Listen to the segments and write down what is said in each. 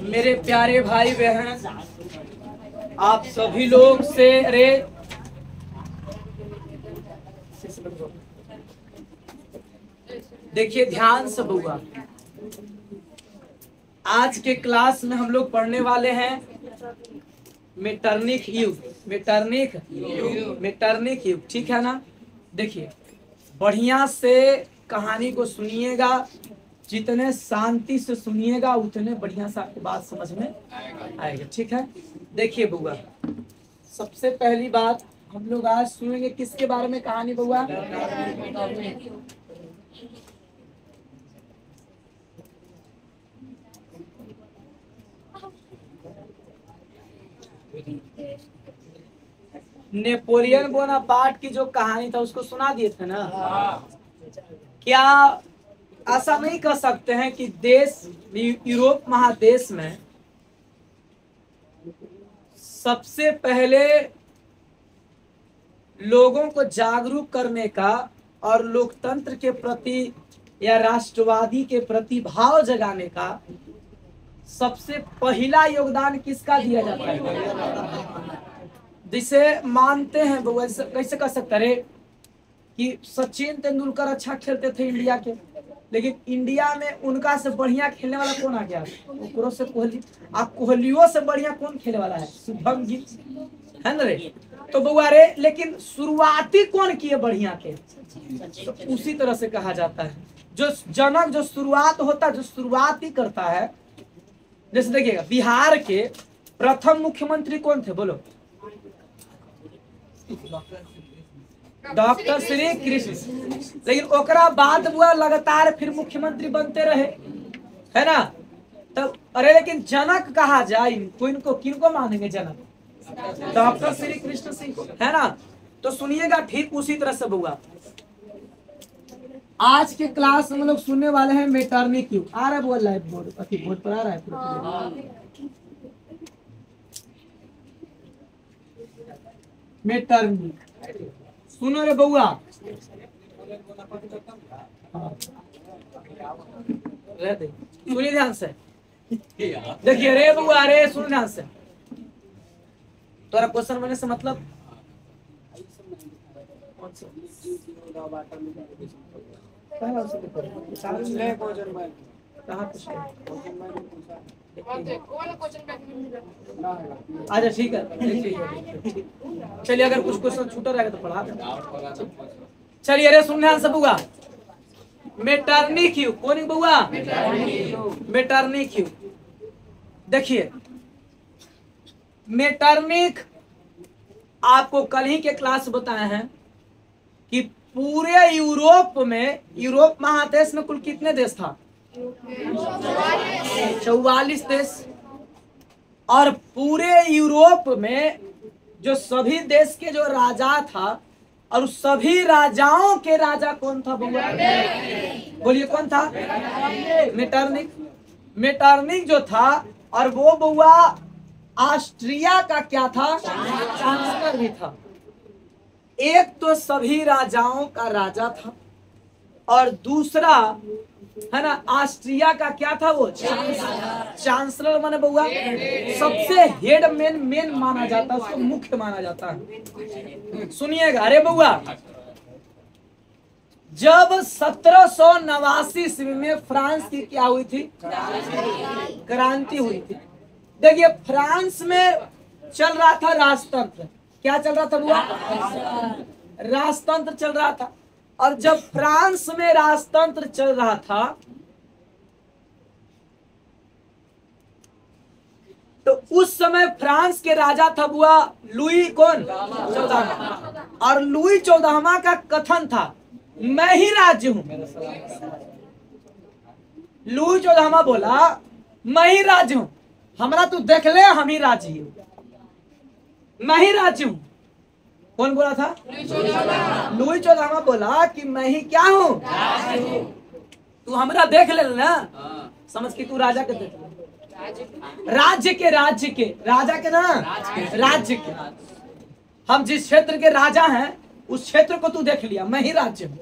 मेरे प्यारे भाई बहन, आप सभी लोग से देखिए ध्यान से होगा। आज के क्लास में हम लोग पढ़ने वाले हैं मेटरनिक युग। मेटरनिक युग, ठीक है ना। देखिए बढ़िया से कहानी को सुनिएगा, जितने शांति से सुनिएगा उतने बढ़िया से आपको बात समझ में आएगा, ठीक है। देखिए बुआ, सबसे पहली बात हम लोग आज सुनेंगे किसके बारे में कहानी बुआ? नेपोलियन बोनापार्ट की जो कहानी था उसको सुना दिए थे ना। क्या ऐसा नहीं कह सकते हैं कि देश यूरोप महादेश में सबसे पहले लोगों को जागरूक करने का और लोकतंत्र के प्रति या राष्ट्रवादी के प्रति भाव जगाने का सबसे पहला योगदान किसका दिया जाता है? जिसे मानते हैं वो कैसे कह सकते हैं कि सचिन तेंदुलकर अच्छा खेलते थे इंडिया के, लेकिन इंडिया में उनका से बढ़िया खेलने वाला कौन आ गया? ओकरो से कोहली। आप कोहलियों से बढ़िया कौन खेलने वाला है? शुभम गिल है ना रे। तो बउआ रे, लेकिन शुरुआती कौन किए बढ़िया के? तो उसी तरह से कहा जाता है जो जनक, जो शुरुआत होता है, जो शुरुआत ही करता है। जैसे देखिएगा बिहार के प्रथम मुख्यमंत्री कौन थे बोलो? डॉक्टर श्री कृष्ण। लेकिन ओकरा बाद बुआ लगातार फिर मुख्यमंत्री बनते रहे, है ना। तब अरे लेकिन जनक कहा जाए इनको, किनको मानेंगे जनक? डॉक्टर श्री कृष्ण सिंह को, है ना। तो सुनिएगा ठीक उसी तरह से बुआ आज के क्लास में लोग सुनने वाले हैं मेटरनिक युग। आ रहा है बुआ लाइव बोर्ड, अति बोर्ड पर आ रहा है पूरा। मेटरनिक सुनो रे बउआ। सुनिए ध्यान से, देखिए रे बउआ रे, सुन ध्यान से। तोरा क्वेश्चन बनने से मतलब अच्छा ठीक है, चलिए अगर कुछ क्वेश्चन छूटा रहेगा तो पढ़ा दें। चलिए अरे सुन ध्यान से बुआ, मेटरनिक युग कौन बुआ? मेटरनिक युग। देखिए मेटरनिक आपको कल ही के क्लास बताए हैं कि पूरे यूरोप में, यूरोप महादेश में कुल कितने देश था? 44 देश। और पूरे यूरोप में जो सभी देश के जो राजा था, और उस सभी राजाओं के राजा कौन था बुआ? बोलिए कौन था? मेटरनिक। मेटरनिक जो था, और वो बुआ ऑस्ट्रिया का क्या था? चांसलर भी था। एक तो सभी राजाओं का राजा था, और दूसरा है ना ऑस्ट्रिया का क्या था? वो चांसलर माने बउआ सबसे हेड मेन माना जाता है, उसको मुख्य माना जाता है। सुनिएगा अरे बउआ, जब 1789 ईस्वी में फ्रांस की क्या हुई थी? क्रांति हुई थी। देखिए फ्रांस में चल रहा था राजतंत्र। क्या चल रहा था बुआ? राजतंत्र चल रहा था। और जब फ्रांस में राजतंत्र चल रहा था तो उस समय फ्रांस के राजा था बुआ लुई कौन? 14वां। और लुई 14वां का कथन था मैं ही राज्य हूं। लुई 14वां बोला मैं ही राज्य हूं, हमारा तू देख ले, हम ही राज्य हूं, मैं ही राज्य हूं। कौन बोला था? लुई 14वां बोला कि मैं ही क्या हूं, तू हमरा देख ले ना, समझ के तू राजा के देख ले। राज्य के राजा के ना, राज्य के। हम जिस क्षेत्र के राजा हैं उस क्षेत्र को तू देख लिया, मैं ही राज्य हूं।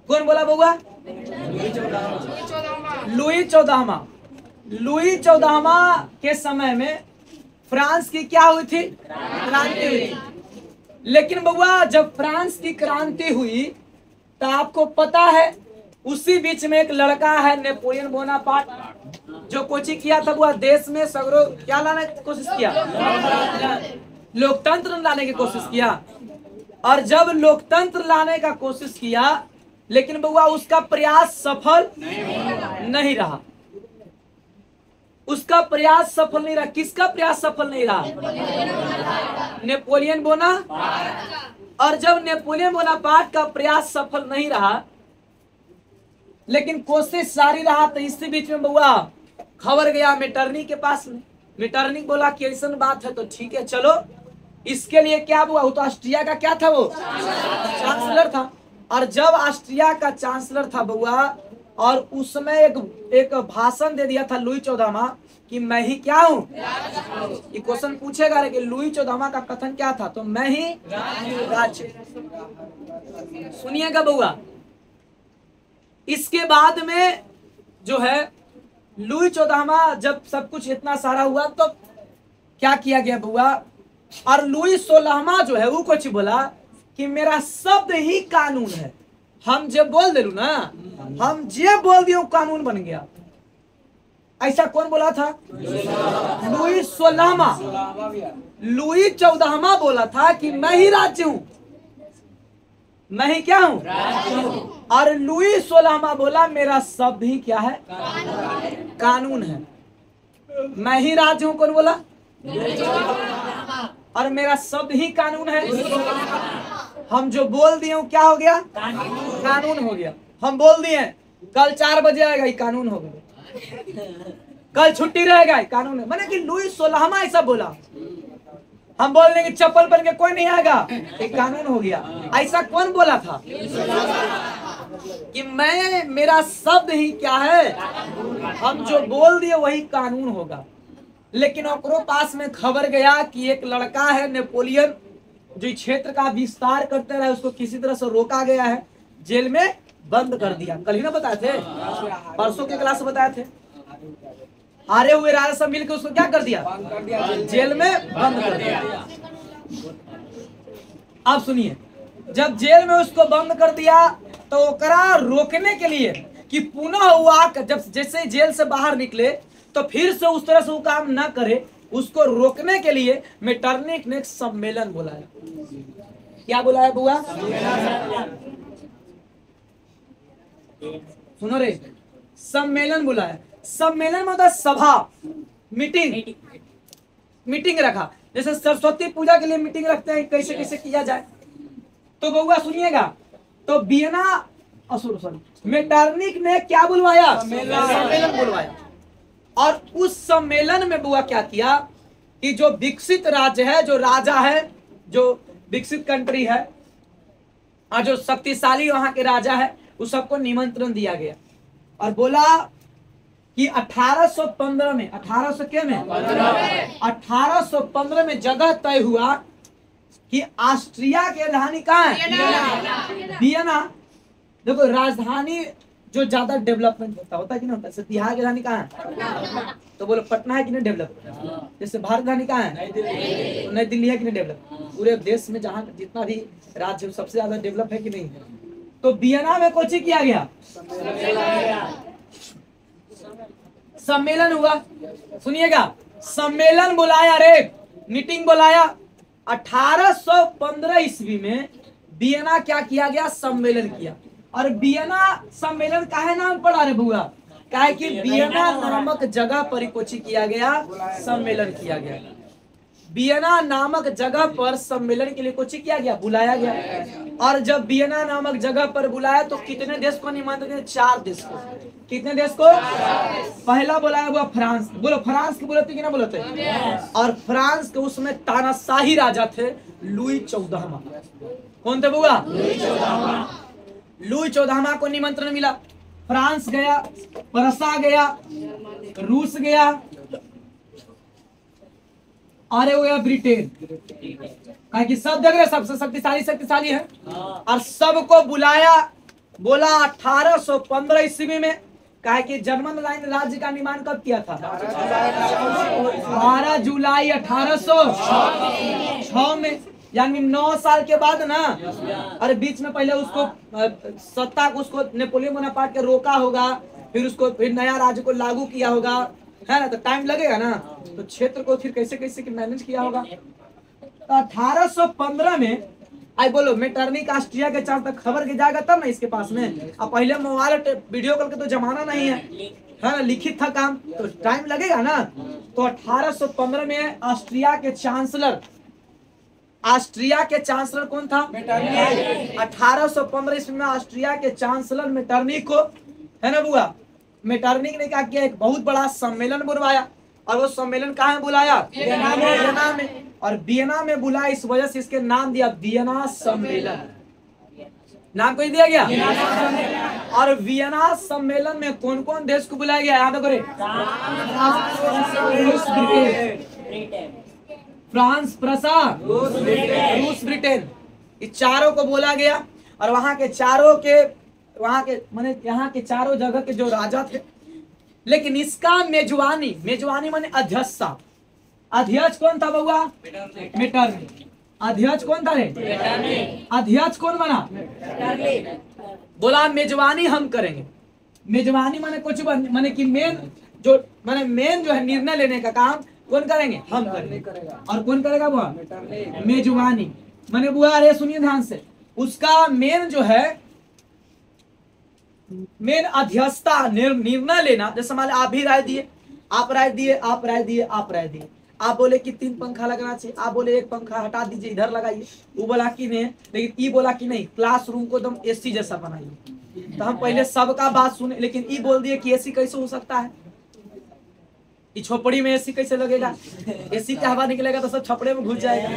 कौन बोला बउआ? लुई 14वां। लुई 14वां के समय में फ्रांस की क्या हुई थी? क्रांति हुई थी। लेकिन बउआ जब फ्रांस की क्रांति हुई तो आपको पता है उसी बीच में एक लड़का है नेपोलियन बोनापार्ट, जो कोची किया था वह देश में सगरो क्या लाने की कोशिश किया? लोकतंत्र लाने की कोशिश किया। और जब लोकतंत्र लाने का कोशिश किया लेकिन बउआ उसका प्रयास सफल नहीं रहा। उसका प्रयास सफल नहीं रहा। किसका प्रयास सफल नहीं रहा? नेपोलियन बोना। और जब नेपोलियन बोनापार्ट का प्रयास सफल नहीं रहा लेकिन कोशिश जारी रहा तो इसी बीच में बउआ खबर गया मेटरनी के पास में। मेटरनी बोला कि ऐसा बात है तो ठीक है चलो। इसके लिए क्या हुआ? वो तो ऑस्ट्रिया का क्या था? वो चांसलर था। और जब ऑस्ट्रिया का चांसलर था बउआ और उसमें एक भाषण दे दिया था लुई 14वां कि मैं ही क्या हूं। ये क्वेश्चन पूछेगा कि लुई 14वां का कथन क्या था? तो मैं ही राज्य। सुनिएगा बउआ, इसके बाद में जो है लुई 14वां जब सब कुछ इतना सारा हुआ तो क्या किया गया बउआ? और लुई 16वां जो है वो कुछ बोला कि मेरा शब्द ही कानून है। हम जब बोल दे ना, हम जे बोल दियो कानून बन गया। ऐसा कौन बोला था? लुई 16वां। लुई 14वां बोला था कि मैं ही राज्य हूं, मैं ही क्या हूं? और लुई 16वां बोला मेरा शब्द ही क्या है? कानून है। मैं ही राज्य हूं कौन बोला? और मेरा शब्द ही कानून है। हम जो बोल दिए क्या हो गया? कानून हो गया। हम बोल दिए कल 4 बजे आएगा, ये कानून हो गया। कल छुट्टी रहेगा, कानून है। मैंने कि लुई 16वां ऐसा बोला। हम बोल देंगे चप्पल पहन के कोई नहीं आएगा, एक कानून हो गया। ऐसा कौन बोला था? कि मेरा शब्द ही क्या है? हम जो बोल दिए वही कानून होगा। लेकिन ओकरो पास में खबर गया कि एक लड़का है नेपोलियन जो क्षेत्र का विस्तार करते रहे, उसको किसी तरह से रोका गया है, जेल में बंद कर दिया। कल ही ना बताए थे, परसों के क्लास में बताए थे। हारे हुए राजा सब मिलकर उसको क्या कर दिया? जेल में बंद कर दिया। अब सुनिए, जब जेल में उसको बंद कर दिया तो ओकरा रोकने के लिए कि पुनः हुआ जब जैसे जेल से बाहर निकले तो फिर से उस तरह से वो काम ना करे, उसको रोकने के लिए मेटरनिक ने एक सम्मेलन बुलाया। क्या बुलाया बुआ? सुनो रे, सम्मेलन बुलाया। सम्मेलन मतलब सभा, मीटिंग रखा। जैसे सरस्वती पूजा के लिए मीटिंग रखते हैं कैसे कैसे किया जाए। तो बउआ सुनिएगा, तो वियना मेटरनिक ने क्या बुलवाया? सम्मेलन बुलवाया। और उस सम्मेलन में बुआ क्या किया कि जो विकसित राज्य है, जो राजा है, जो विकसित कंट्री है और जो शक्तिशाली वहां के राजा है, उस सबको निमंत्रण दिया गया और बोला कि 1815 में 1815 में जगह तय हुआ कि ऑस्ट्रिया की राजधानी कहाँ है? वियना। देखो राजधानी जो ज्यादा डेवलपमेंट होता है कि नहीं होता? जैसे बिहार की राजधानी कहाँ है? तो बोलो पटना है कि नहीं डेवलप? जैसे भारत राजधानी कहाँ है? तो नई दिल्ली है कि नहीं डेवलप? पूरे देश में जहाँ जितना भी राज्य सबसे ज्यादा डेवलप है कि नहीं? तो वियना में कोचिंग किया गया, सम्मेलन हुआ। सुनिएगा, सम्मेलन बुलाया रे, मीटिंग बुलाया। 1815 ईस्वी में वियना क्या किया गया? सम्मेलन किया। और वियना सम्मेलन काहे नाम पड़ा रे बुआ? काहे कि वियना नामक जगह पर कोची किया गया? सम्मेलन किया गया। वियना नामक जगह पर सम्मेलन के लिए कोची किया गया? बुलाया गया। और जब वियना नामक जगह पर बुलाया तो कितने देश को निमंत्रण दिया? 4 देश को। कितने देश को? पहला बुलाया हुआ फ्रांस। बोलो फ्रांस के बोलते कि ना बोलते? और फ्रांस के उसमें तानाशाही राजा थे लुई 14वां। कौन थे बुआ? लुई 14वां को निमंत्रण मिला। फ्रांस गया, परसा गया, रूस गया, अरे वो ब्रिटेन, कि सब जगह सबसे शक्तिशाली है। और सबको बुलाया। बोला 1815 ईस्वी में कहा कि जर्मन राज्य का निर्माण कब किया था? 12 जुलाई 1806 में, यानी 9 साल के बाद ना। अरे बीच में पहले उसको सत्ता को उसको नेपोलियन बोनापार्ट के रोका होगा, फिर नया राज्य को लागू किया होगा, है ना, तो टाइम लगेगा ना। तो क्षेत्र को फिर कैसे कैसे मैनेज किया होगा। तो 1815 में आई बोलो मेटरनिक ऑस्ट्रिया के चार तक खबर के जाएगा तब ना इसके पास में। अब पहले मोबाइल वीडियो कॉल का तो जमाना नहीं है ना, लिखित था काम, तो टाइम लगेगा ना। तो 1815 में ऑस्ट्रिया के चांसलर कौन था? मेटरनिक। 1815 ईस्वी में ऑस्ट्रिया के चांसलर मेटरनिक को, है ना बुआ, मेटरनिक ने क्या किया, एक बहुत बड़ा सम्मेलन बुलवाया। और वो सम्मेलन कहाँ है बुलाया? वियना में। और वियना में बुलाया, इस वजह से इसके नाम दिया वियना सम्मेलन। नाम कोई दिया गया? और वियना सम्मेलन में कौन कौन देश को बुलाया गया? याद करें, फ्रांस, प्रसा, रूस, ब्रिटेन, इस चारों को बोला गया। और वहां के माने यहाँ के चारों जगह के जो राजा थे, लेकिन इसका मेजबानी माने अध्यक्षता। अध्यक्ष कौन था बउआ? मेटरनिक। अध्यक्ष कौन था रे? अध्यक्ष कौन बना? बोला मेजबानी हम करेंगे। मेजबानी माने कुछ माने कि मेन जो है निर्णय लेने का काम कौन करेंगे? हम करेंगे। और कौन करेगा बुआ? मेजबानी माने बुआ, अरे सुनिए ध्यान से, उसका मेन जो है मेन अध्यक्षता, निर्णय लेना। जैसे मान आप भी राय दिए, आप राय दिए, आप बोले कि 3 पंखा लगाना चाहिए, आप बोले 1 पंखा हटा दीजिए, इधर लगाइए। वो बोला कि नहीं, लेकिन ई बोला कि नहीं, क्लासरूम को एकदम एसी जैसा बनाइए। तो हम पहले सबका बात सुने, लेकिन ई बोल दिए कि एसी कैसे हो सकता है, इस छपड़ी में एसी कैसे लगेगा, एसी का हवा निकलेगा तो सब छपड़े में घुस जाएगा।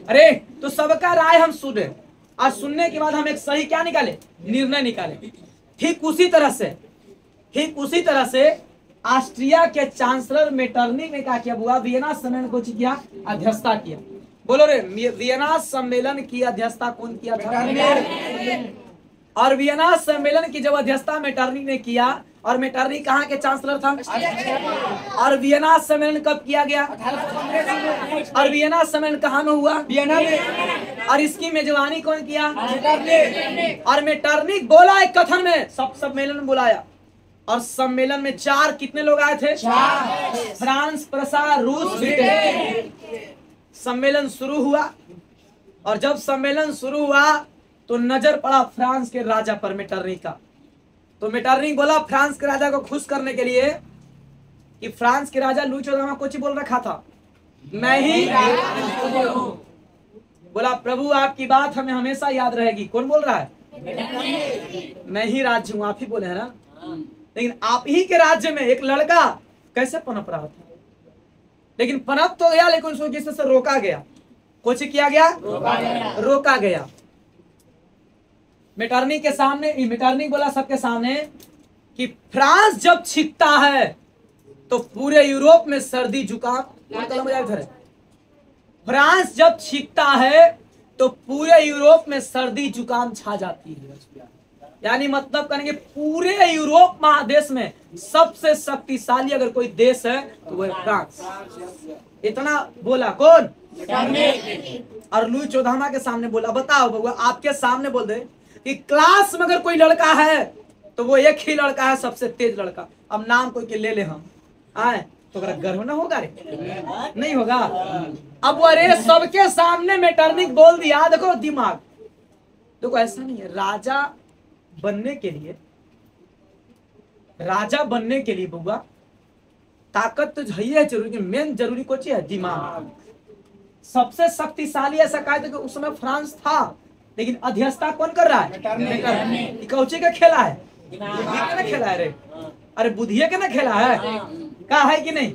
अरे तो सबका राय हम सुने, और सुनने के बाद हम एक सही क्या निकाले? निर्णय निकाले। ठीक उसी तरह से ऑस्ट्रिया के चांसलर मेटरनिक ने क्या किया बुआ? वियना सम्मेलन को किया, अध्यक्षता किया। बोलो रे, वियना सम्मेलन की अध्यक्षता कौन किया था? और वियना सम्मेलन की जब अध्यक्षता मेटरनिक ने किया, और मेटरनिक कहाँ के चांसलर था? और वियना सम्मेलन कब किया गया? और वियना सम्मेलन कहाँ में हुआ? वियना में। और इसकी मेजबानी कौन किया? और मेटरनिक बोला एक कथन में, सब सम्मेलन में बुलाया। और सम्मेलन में 4 कितने लोग आए थे? 4। फ्रांस, प्रसा, रूस, ब्रिटेन। सम्मेलन शुरू हुआ, और जब सम्मेलन शुरू हुआ तो नजर पड़ा फ्रांस के राजा पर मेटरनिक का। तो मेटरनिक बोला फ्रांस के राजा को खुश करने के लिए कि फ्रांस के राजा लुई चौदहवां कुछ बोल रखा था, मैं ही बोला प्रभु आपकी बात हमें हमेशा याद रहेगी। कौन बोल रहा है? मैं ही राज्य हूं, आप ही बोले है ना। लेकिन आप ही के राज्य में एक लड़का कैसे पनप रहा था, लेकिन पनप तो गया, लेकिन उसको किसी से रोका गया। कुछ किया गया? रोका गया। मेटरनिक के सामने, मेटरनिक बोला सबके सामने कि फ्रांस जब छिपता है तो पूरे यूरोप में सर्दी जुकाम, फ्रांस जब छिपता है तो पूरे यूरोप में सर्दी जुकाम छा जाती है। यानी मतलब करेंगे पूरे यूरोप महादेश में सबसे शक्तिशाली अगर कोई देश है तो वो है फ्रांस। इतना बोला कौन? और लुई चौदहवां के सामने बोला। बताओ बउआ, आपके सामने बोल दे कि क्लास में अगर कोई लड़का है तो वो एक ही लड़का है, सबसे तेज लड़का। अब नाम कोई के ले हम आए तो गर्व ना होगा रे? नहीं होगा। अब वो अरे सबके सामने मेटरनिक बोल दिया। देखो दिमाग, देखो ऐसा नहीं है। राजा बनने के लिए बउआ ताकत तो है जरूरी, मेन जरूरी कुछ है दिमाग। सबसे शक्तिशाली ऐसा कहा था कि उस समय फ्रांस था, लेकिन अध्यक्षता कौन कर रहा है? कौचे का खेला है? बुद्धिया के ना खेला है रे? अरे बुद्धिया के ना खेला है? कहा है कि नहीं?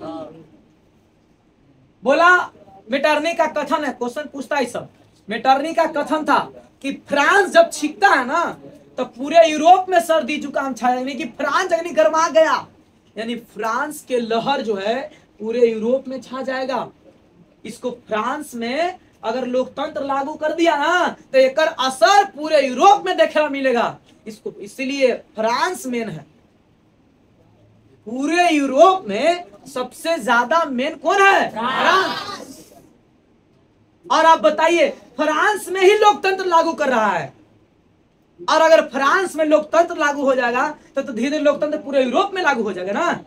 बोला मेटरनिक का कथन है, क्वेश्चन पूछता है सब। मेटरनिक का कथन था कि फ्रांस जब छिपता है ना तो पूरे यूरोप में सर्दी जुकाम छाया, यानी कि फ्रांस यानी गर्मा गया, यानी फ्रांस के लहर जो है पूरे यूरोप में छा जाएगा। इसको फ्रांस में अगर लोकतंत्र लागू कर दिया ना तो एक असर पूरे यूरोप में देखने मिलेगा। इसको इसलिए फ्रांस मेन है। पूरे यूरोप में सबसे ज्यादा मेन कौन है? फ्रांस। और आप बताइए, फ्रांस में ही लोकतंत्र लागू कर रहा है। और अगर फ्रांस में लोकतंत्र लागू हो जाएगा तो धीरे धीरे लोकतंत्र पूरे यूरोप में लागू हो जाएगा ना।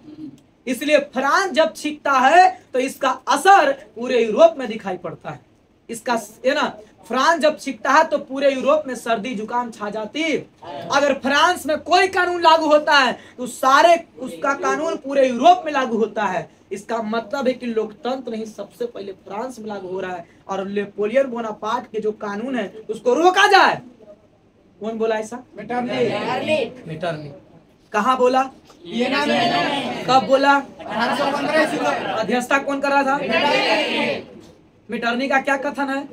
इसलिए फ्रांस जब छींकता है तो इसका असर पूरे यूरोप में दिखाई पड़ता है। इसका है ना, फ्रांस जब छींकता है तो पूरे यूरोप में सर्दी जुकाम छा जाती। अगर फ्रांस में कोई कानून लागू होता है तो सारे उसका कानून पूरे यूरोप में लागू होता है। इसका मतलब है कि लोकतंत्र ही सबसे पहले फ्रांस में लागू हो रहा है और नेपोलियन बोनापार्ट के जो कानून है उसको रोका जाए। कौन बोला ऐसा? मेटरनी। कहाँ बोला? कब बोला? अध्यक्षता कौन कर रहा था? मेटरनी का क्या कथन है?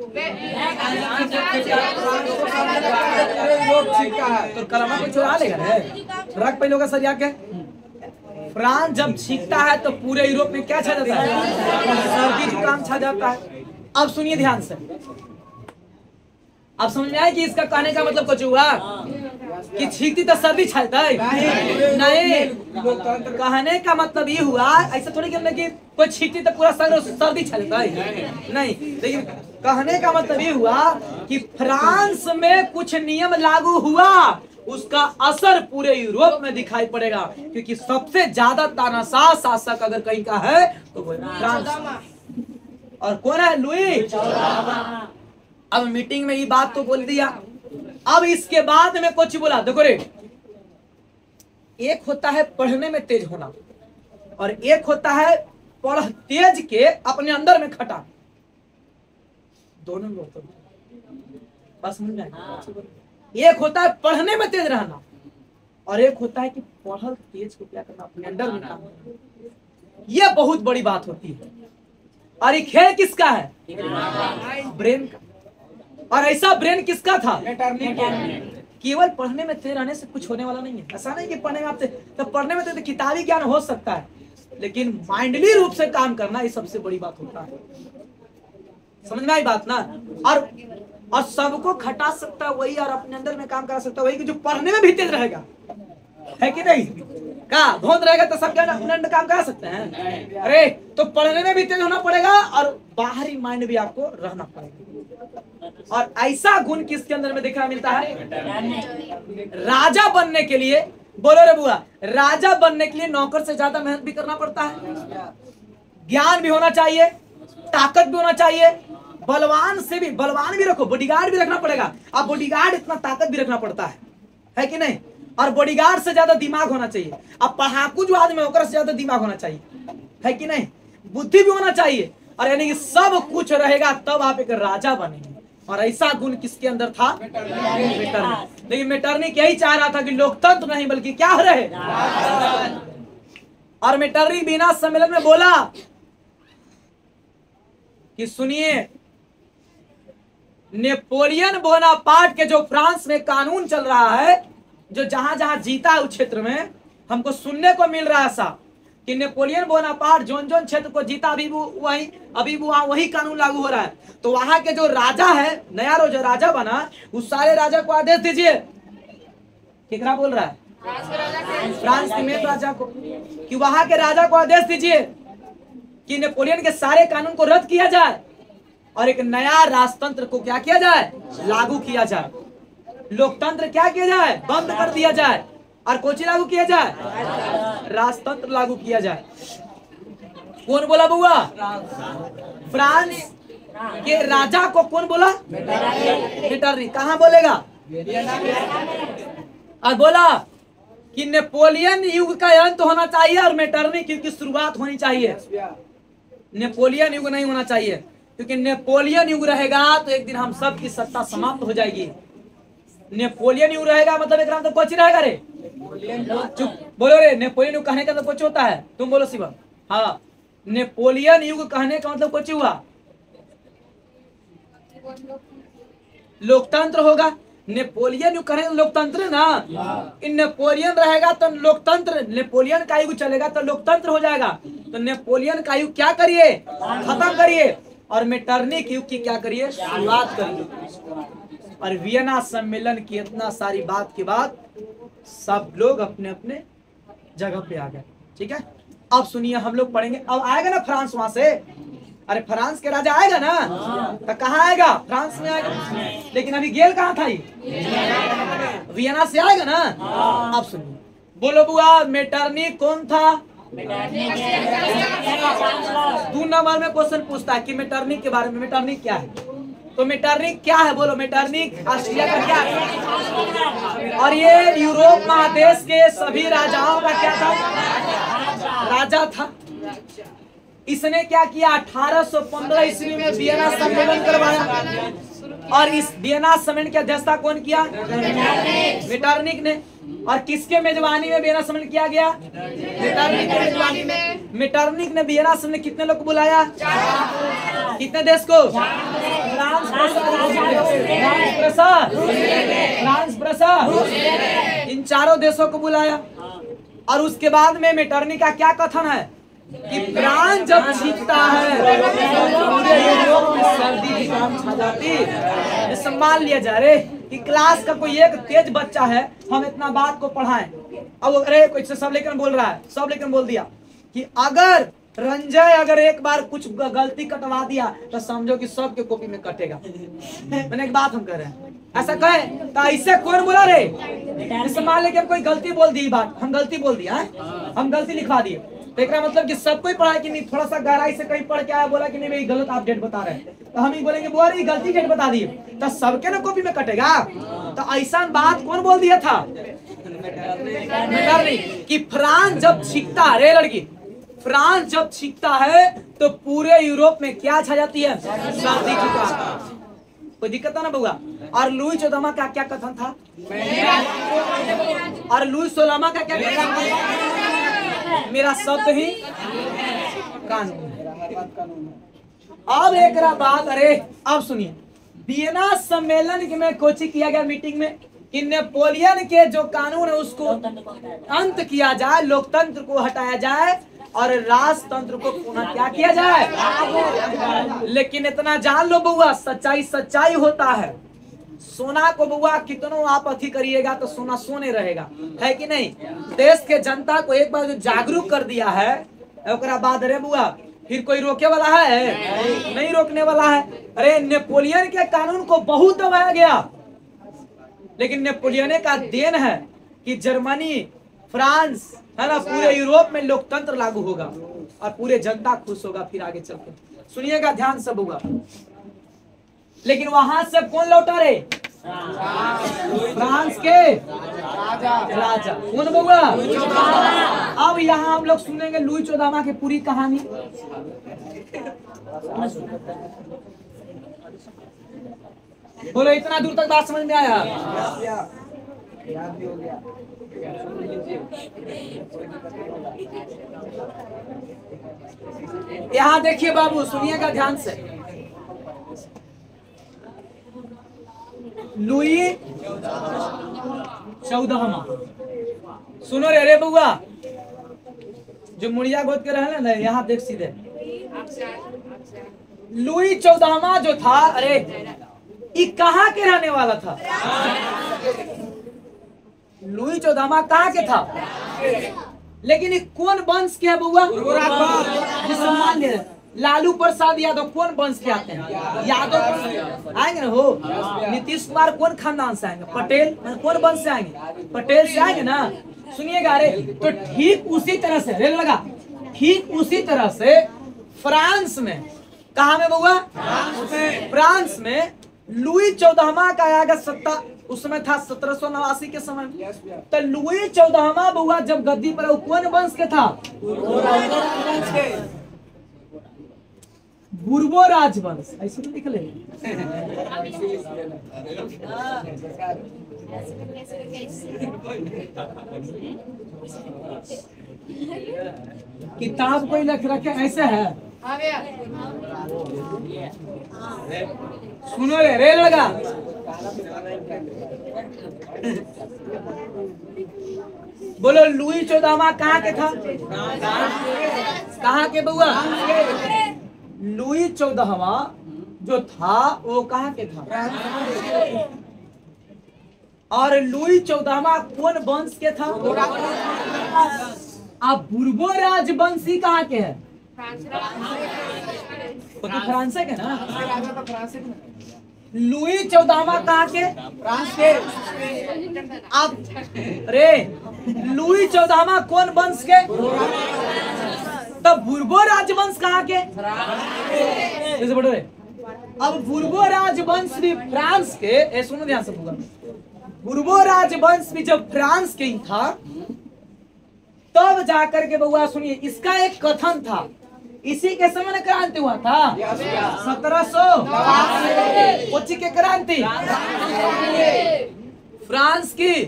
तो कलमा को चुरा लेगा रे, रख पहले का सरिया के। फ्रांस जब छींकता है तो पूरे यूरोप में क्या छा जाता है? सर्दी जुकाम छा जाता है। अब सुनिए ध्यान से, अब समझ में आया कि इसका कहने का मतलब कुछ हुआ कि छींकती तो सर्दी छाता है? नहीं, कहने का मतलब ये हुआ, ऐसा थोड़ी कि कोई छींकती तो पूरा सर्दी छाता है, नहीं। लेकिन कहने का मतलब ये हुआ कि फ्रांस में कुछ नियम लागू हुआ, उसका असर पूरे यूरोप में दिखाई पड़ेगा, क्योंकि सबसे ज्यादा तानाशाह शासक अगर कहीं का है तो वो फ्रांस। और कौन है? लुई। अब मीटिंग में ये बात तो बोल दिया। अब इसके बाद में कुछ बोला, देखो रे, एक होता है पढ़ने में तेज होना और एक होता है पढ़ तेज के अपने अंदर में खटा। दोनों लोग बस समझ में, एक होता है पढ़ने में तेज रहना और एक होता है कि पढ़ल तेज को क्या करना, अपने अंदर में काम। यह बहुत बड़ी बात होती है। और ये खेल किसका है? ब्रेन का। और ऐसा ब्रेन किसका था? केवल पढ़ने में तेज रहने से कुछ होने वाला नहीं है। ऐसा नहीं कि पढ़ने में आप तो पढ़ने में तो किताबी ज्ञान हो सकता है, लेकिन माइंडली रूप से काम करना ये सबसे बड़ी बात होता है। समझ में आई बात ना? और सबको खटा सकता है वही, और अपने अंदर में काम करा सकता है वही, कि जो पढ़ने में भी तेज रहेगा, है कि नहीं? का धोंध रहेगा तो सब अंदर काम करा सकते हैं? अरे तो पढ़ने में भी तेज होना पड़ेगा और बाहरी माइंड भी आपको रहना पड़ेगा। और ऐसा गुण किसके अंदर में देखने मिलता है? राजा बनने के लिए, बोलो रे बुआ, राजा बनने के लिए नौकर से ज्यादा मेहनत भी करना पड़ता है, ज्ञान भी होना चाहिए, ताकत भी होना चाहिए, बलवान से भी, बलवान भी रखो, बॉडीगार्ड भी रखना पड़ेगा। अब बॉडीगार्ड इतना ताकत भी रखना पड़ता है कि नहीं? और बॉडीगार्ड से ज्यादा दिमाग होना चाहिए। अब पढ़ाकू जो आदमी होकर से ज्यादा दिमाग होना चाहिए, है कि नहीं? बुद्धि भी होना चाहिए। और यानी कि सब कुछ रहेगा तब आप एक राजा बनेंगे। और ऐसा गुण किसके अंदर था? मेटरनी। लेकिन मेटरनी यही चाह रहा था कि लोकतंत्र नहीं बल्कि क्या रहे। और मेटरनी बिना सम्मेलन में बोला कि सुनिए, नेपोलियन बोनापार्ट के जो फ्रांस में कानून चल रहा है, जो जहां जहां जीता है उस क्षेत्र में हमको सुनने को मिल रहा है ऐसा कि नेपोलियन बोनापार्ट जोन जोन क्षेत्र को जीता, अभी वही कानून लागू हो रहा है। तो वहां के जो राजा है, नया जो राजा बना, उस सारे राजा को आदेश दीजिए। कितना बोल रहा है? फ्रांस के मेन राजा को, कि वहां के राजा को आदेश दीजिए कि नेपोलियन के सारे कानून को रद्द किया जाए और एक नया राजतंत्र को क्या किया जाए? लागू किया जाए। लोकतंत्र क्या किया जाए? बंद कर दिया जाए। और कोची लागू किया जाए? राजतंत्र लागू किया जाए। कौन बोला बुआ? फ्रांस के राजा को कौन बोला? मेटरनी। कहां बोलेगा? और बोला कि नेपोलियन युग का अंत होना चाहिए और मेटरनी की शुरुआत होनी चाहिए। नेपोलियन युग नहीं होना चाहिए, क्योंकि नेपोलियन युग रहेगा तो एक दिन हम सब की सत्ता समाप्त हो जाएगी। नेपोलियन युग रहेगा मतलब एक नाम तो कोची रहेगा रे? चुप बोलो रे। नेपोलियन युग कहने का मतलब कुछ होता है? तुम बोलो शिवम। हाँ, नेपोलियन युग कहने का मतलब कुछ हुआ? लोकतंत्र होगा। नेपोलियन युग कहने लोकतंत्र ना, इन नेपोलियन रहेगा तो लोकतंत्र, नेपोलियन का युग चलेगा तो लोकतंत्र हो जाएगा। तो नेपोलियन का युग क्या करिए? खत्म करिए। और मेटरनी के युग की क्या करिए? शुरुआत करिए। और वियना सम्मेलन की इतना सारी बात के बाद सब लोग अपने अपने जगह पे आ गए। ठीक है। अब सुनिए, हम लोग पढ़ेंगे। अब आएगा ना फ्रांस वहां से, अरे फ्रांस के राजा आएगा ना, तो कहाँ आएगा? फ्रांस में आएगा। लेकिन अभी गेल कहाँ था? वियना से आएगा ना। अब सुनिए, बोलो बुआ, मेटरनिक कौन था? 2 नंबर में क्वेश्चन पूछता है कि मेटरनिक के बारे में। मेटरनिक क्या है? तो मेटरनिक क्या है? बोलो। मेटरनिक ऑस्ट्रिया का क्या है? और ये यूरोप महादेश के सभी राजाओं का क्या था? राजा था। इसने क्या किया? 1815 ईस्वी में वियना सम्मेलन करवाया। और इस वियना सम्मेलन की अध्यक्षता कौन किया? मेटरनिक ने। और किसके मेजबानी में वियना सम्मेलन किया गया? मेटरनिक के मेजबानी में। मेटरनिक ने वियना सम्मेलन कितने लोग को बुलाया? कितने देश को? फ्रांस, प्रूसिया, इन चारों देशों को बुलाया। और उसके बाद में मेटरनिक का क्या कथन है कि फ्रांस जब छींकता है पूरे यूरोप में सर्दी जुकाम छा जाती है। सम्मान लिया जा रहे कि क्लास का कोई एक तेज बच्चा है, हम इतना बात को पढ़ाएं। अब अरे कोई सब लेकिन बोल रहा है, सब लेकिन बोल दिया कि अगर रंजय अगर एक बार कुछ गलती कटवा दिया तो समझो कि सबके कॉपी में कटेगा। मैंने एक बात हम कह रहे हैं, ऐसा कहे तो ऐसे कौन बोला रे? मान लेके हम कोई गलती बोल दी, बात हम गलती बोल दिया, हम गलती लिखवा दिए, तो एक मतलब कि सबको ही पढ़ा कि नहीं, थोड़ा सा गहराई से कहीं पढ़ के आया, बोला कि नहीं भाई गलत आप डेट बता रहे हैं, तो हम ही बोलेंगे वो अरे गलती डेट बता दिए, तो सबके ना कॉपी में कटेगा। तो ऐसा बात कौन बोल दिया था? कि फ्रांस जब छींकता है, रे लड़की, फ्रांस जब छींकता है तो पूरे यूरोप में क्या छा जाती है? सर्दी जुकाम। कोई दिक्कत ना बउआ। और लुई 14वां का क्या कथन था? और लुई 16वां का क्या कथन था? मेरा शब्द ही कानून है। अब एक बात, अरे अब सुनिए, वियना सम्मेलन में कोचिंग किया गया मीटिंग में कि नेपोलियन के जो कानून है उसको अंत किया जाए, लोकतंत्र को हटाया जाए और राजतंत्र को पुनः क्या किया जाए। लेकिन इतना जान लो बउआ, सच्चाई सच्चाई होता है। सोना को बउआ कितनों आप अथी करिएगा तो सोना सोने रहेगा, है कि नहीं? देश के जनता को एक बार जो जागरूक कर दिया है, ओकरा बाद रे बुआ फिर कोई रोके वाला है? नहीं रोकने वाला है। अरे नेपोलियन के कानून को बहुत दबाया गया, लेकिन नेपोलियन का देन है कि जर्मनी, फ्रांस, है ना, पूरे यूरोप में लोकतंत्र लागू होगा और पूरे जनता खुश होगा फिर आगे चलकर। सुनिएगा ध्यान से बउआ। लेकिन वहां से कौन लौटा रे? फ्रांस के राजा कौन बउआ? अब यहाँ हम लोग सुनेंगे लुई 14वां की पूरी कहानी। बोलो, इतना दूर तक बात समझ में आया? याद भी हो गया। यहाँ देखिए बाबू, सुनिएगा ध्यान से। लुई 14वां, सुनो रे बउआ, जो मुड़िया गोद के रहे ना, यहाँ देख सीधे। लुई 14वां जो था, अरे ये कहाँ के रहने वाला था? लुई 14वां कहाँ के था? लेकिन ये कौन वंश के है बउआ? सम्मान दे। लालू प्रसाद यादव कौन वंश के आते हैं? यादव वंश आएंगे ना हो। नीतीश कुमार कौन खानदान से आएंगे? पटेल। कौन वंश से आएंगे? पटेल से आएंगे ना। सुनिएगा, अरे तो ठीक उसी तरह से रेल लगा, ठीक उसी तरह से फ्रांस में, कहा में बउआ? फ्रांस में लुई 14वां का आएगा सत्ता, उस समय था 1789 के समय। तो लुई 14वां बउआ जब गद्दी पर, कौन वंश के था? बुर्बो राजवंश, ऐसे तो लिख ले। किताब कोई लिख रखे ऐसे है। सुनो रे, रेल लगा। बोलो, लुई 14वां कहाँ के था? कहाँ के बउआ? लुई 14वां जो था वो कहाँ के था? और लुई 14वां कौन वंश के था? अब बुर्बो राजवंशी कहाँ के है? वो तो फ्रांस के ना। लुई 14वां कहाँ के? फ्रांस के। अब रे लुई 14वां कौन वंश के? तब बुर्बो राजवंश कहाँ के? जैसे बोलो रे, अब बुर्बो राजवंश भी फ्रांस के, सुनो ध्यान से पूरा, बुर्बो राजवंश भी जब फ्रांस के ही था तब जाकर के बउआ सुनिए इसका एक कथन था, इसी के समय में क्रांति हुआ था 1700 के क्रांति, फ्रांस की।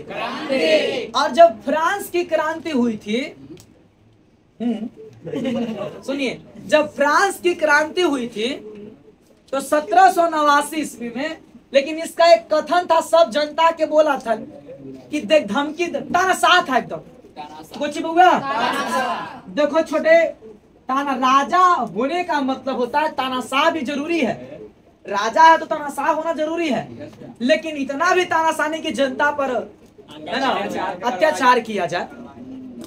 और जब फ्रांस की क्रांति हुई थी, सुनिए जब फ्रांस की क्रांति हुई थी तो 1789 ईस्वी में, लेकिन इसका एक कथन था, सब जनता के बोला था कि देख धमकी तानाशाह था एकदम कुछ बउआ। देखो छोटे ताना राजा होने का मतलब होता है तानाशाह भी जरूरी है, राजा है तो तानाशाह होना जरूरी है, लेकिन इतना भी तानाशाह नहीं कि जनता पर है ना अत्याचार किया जाए,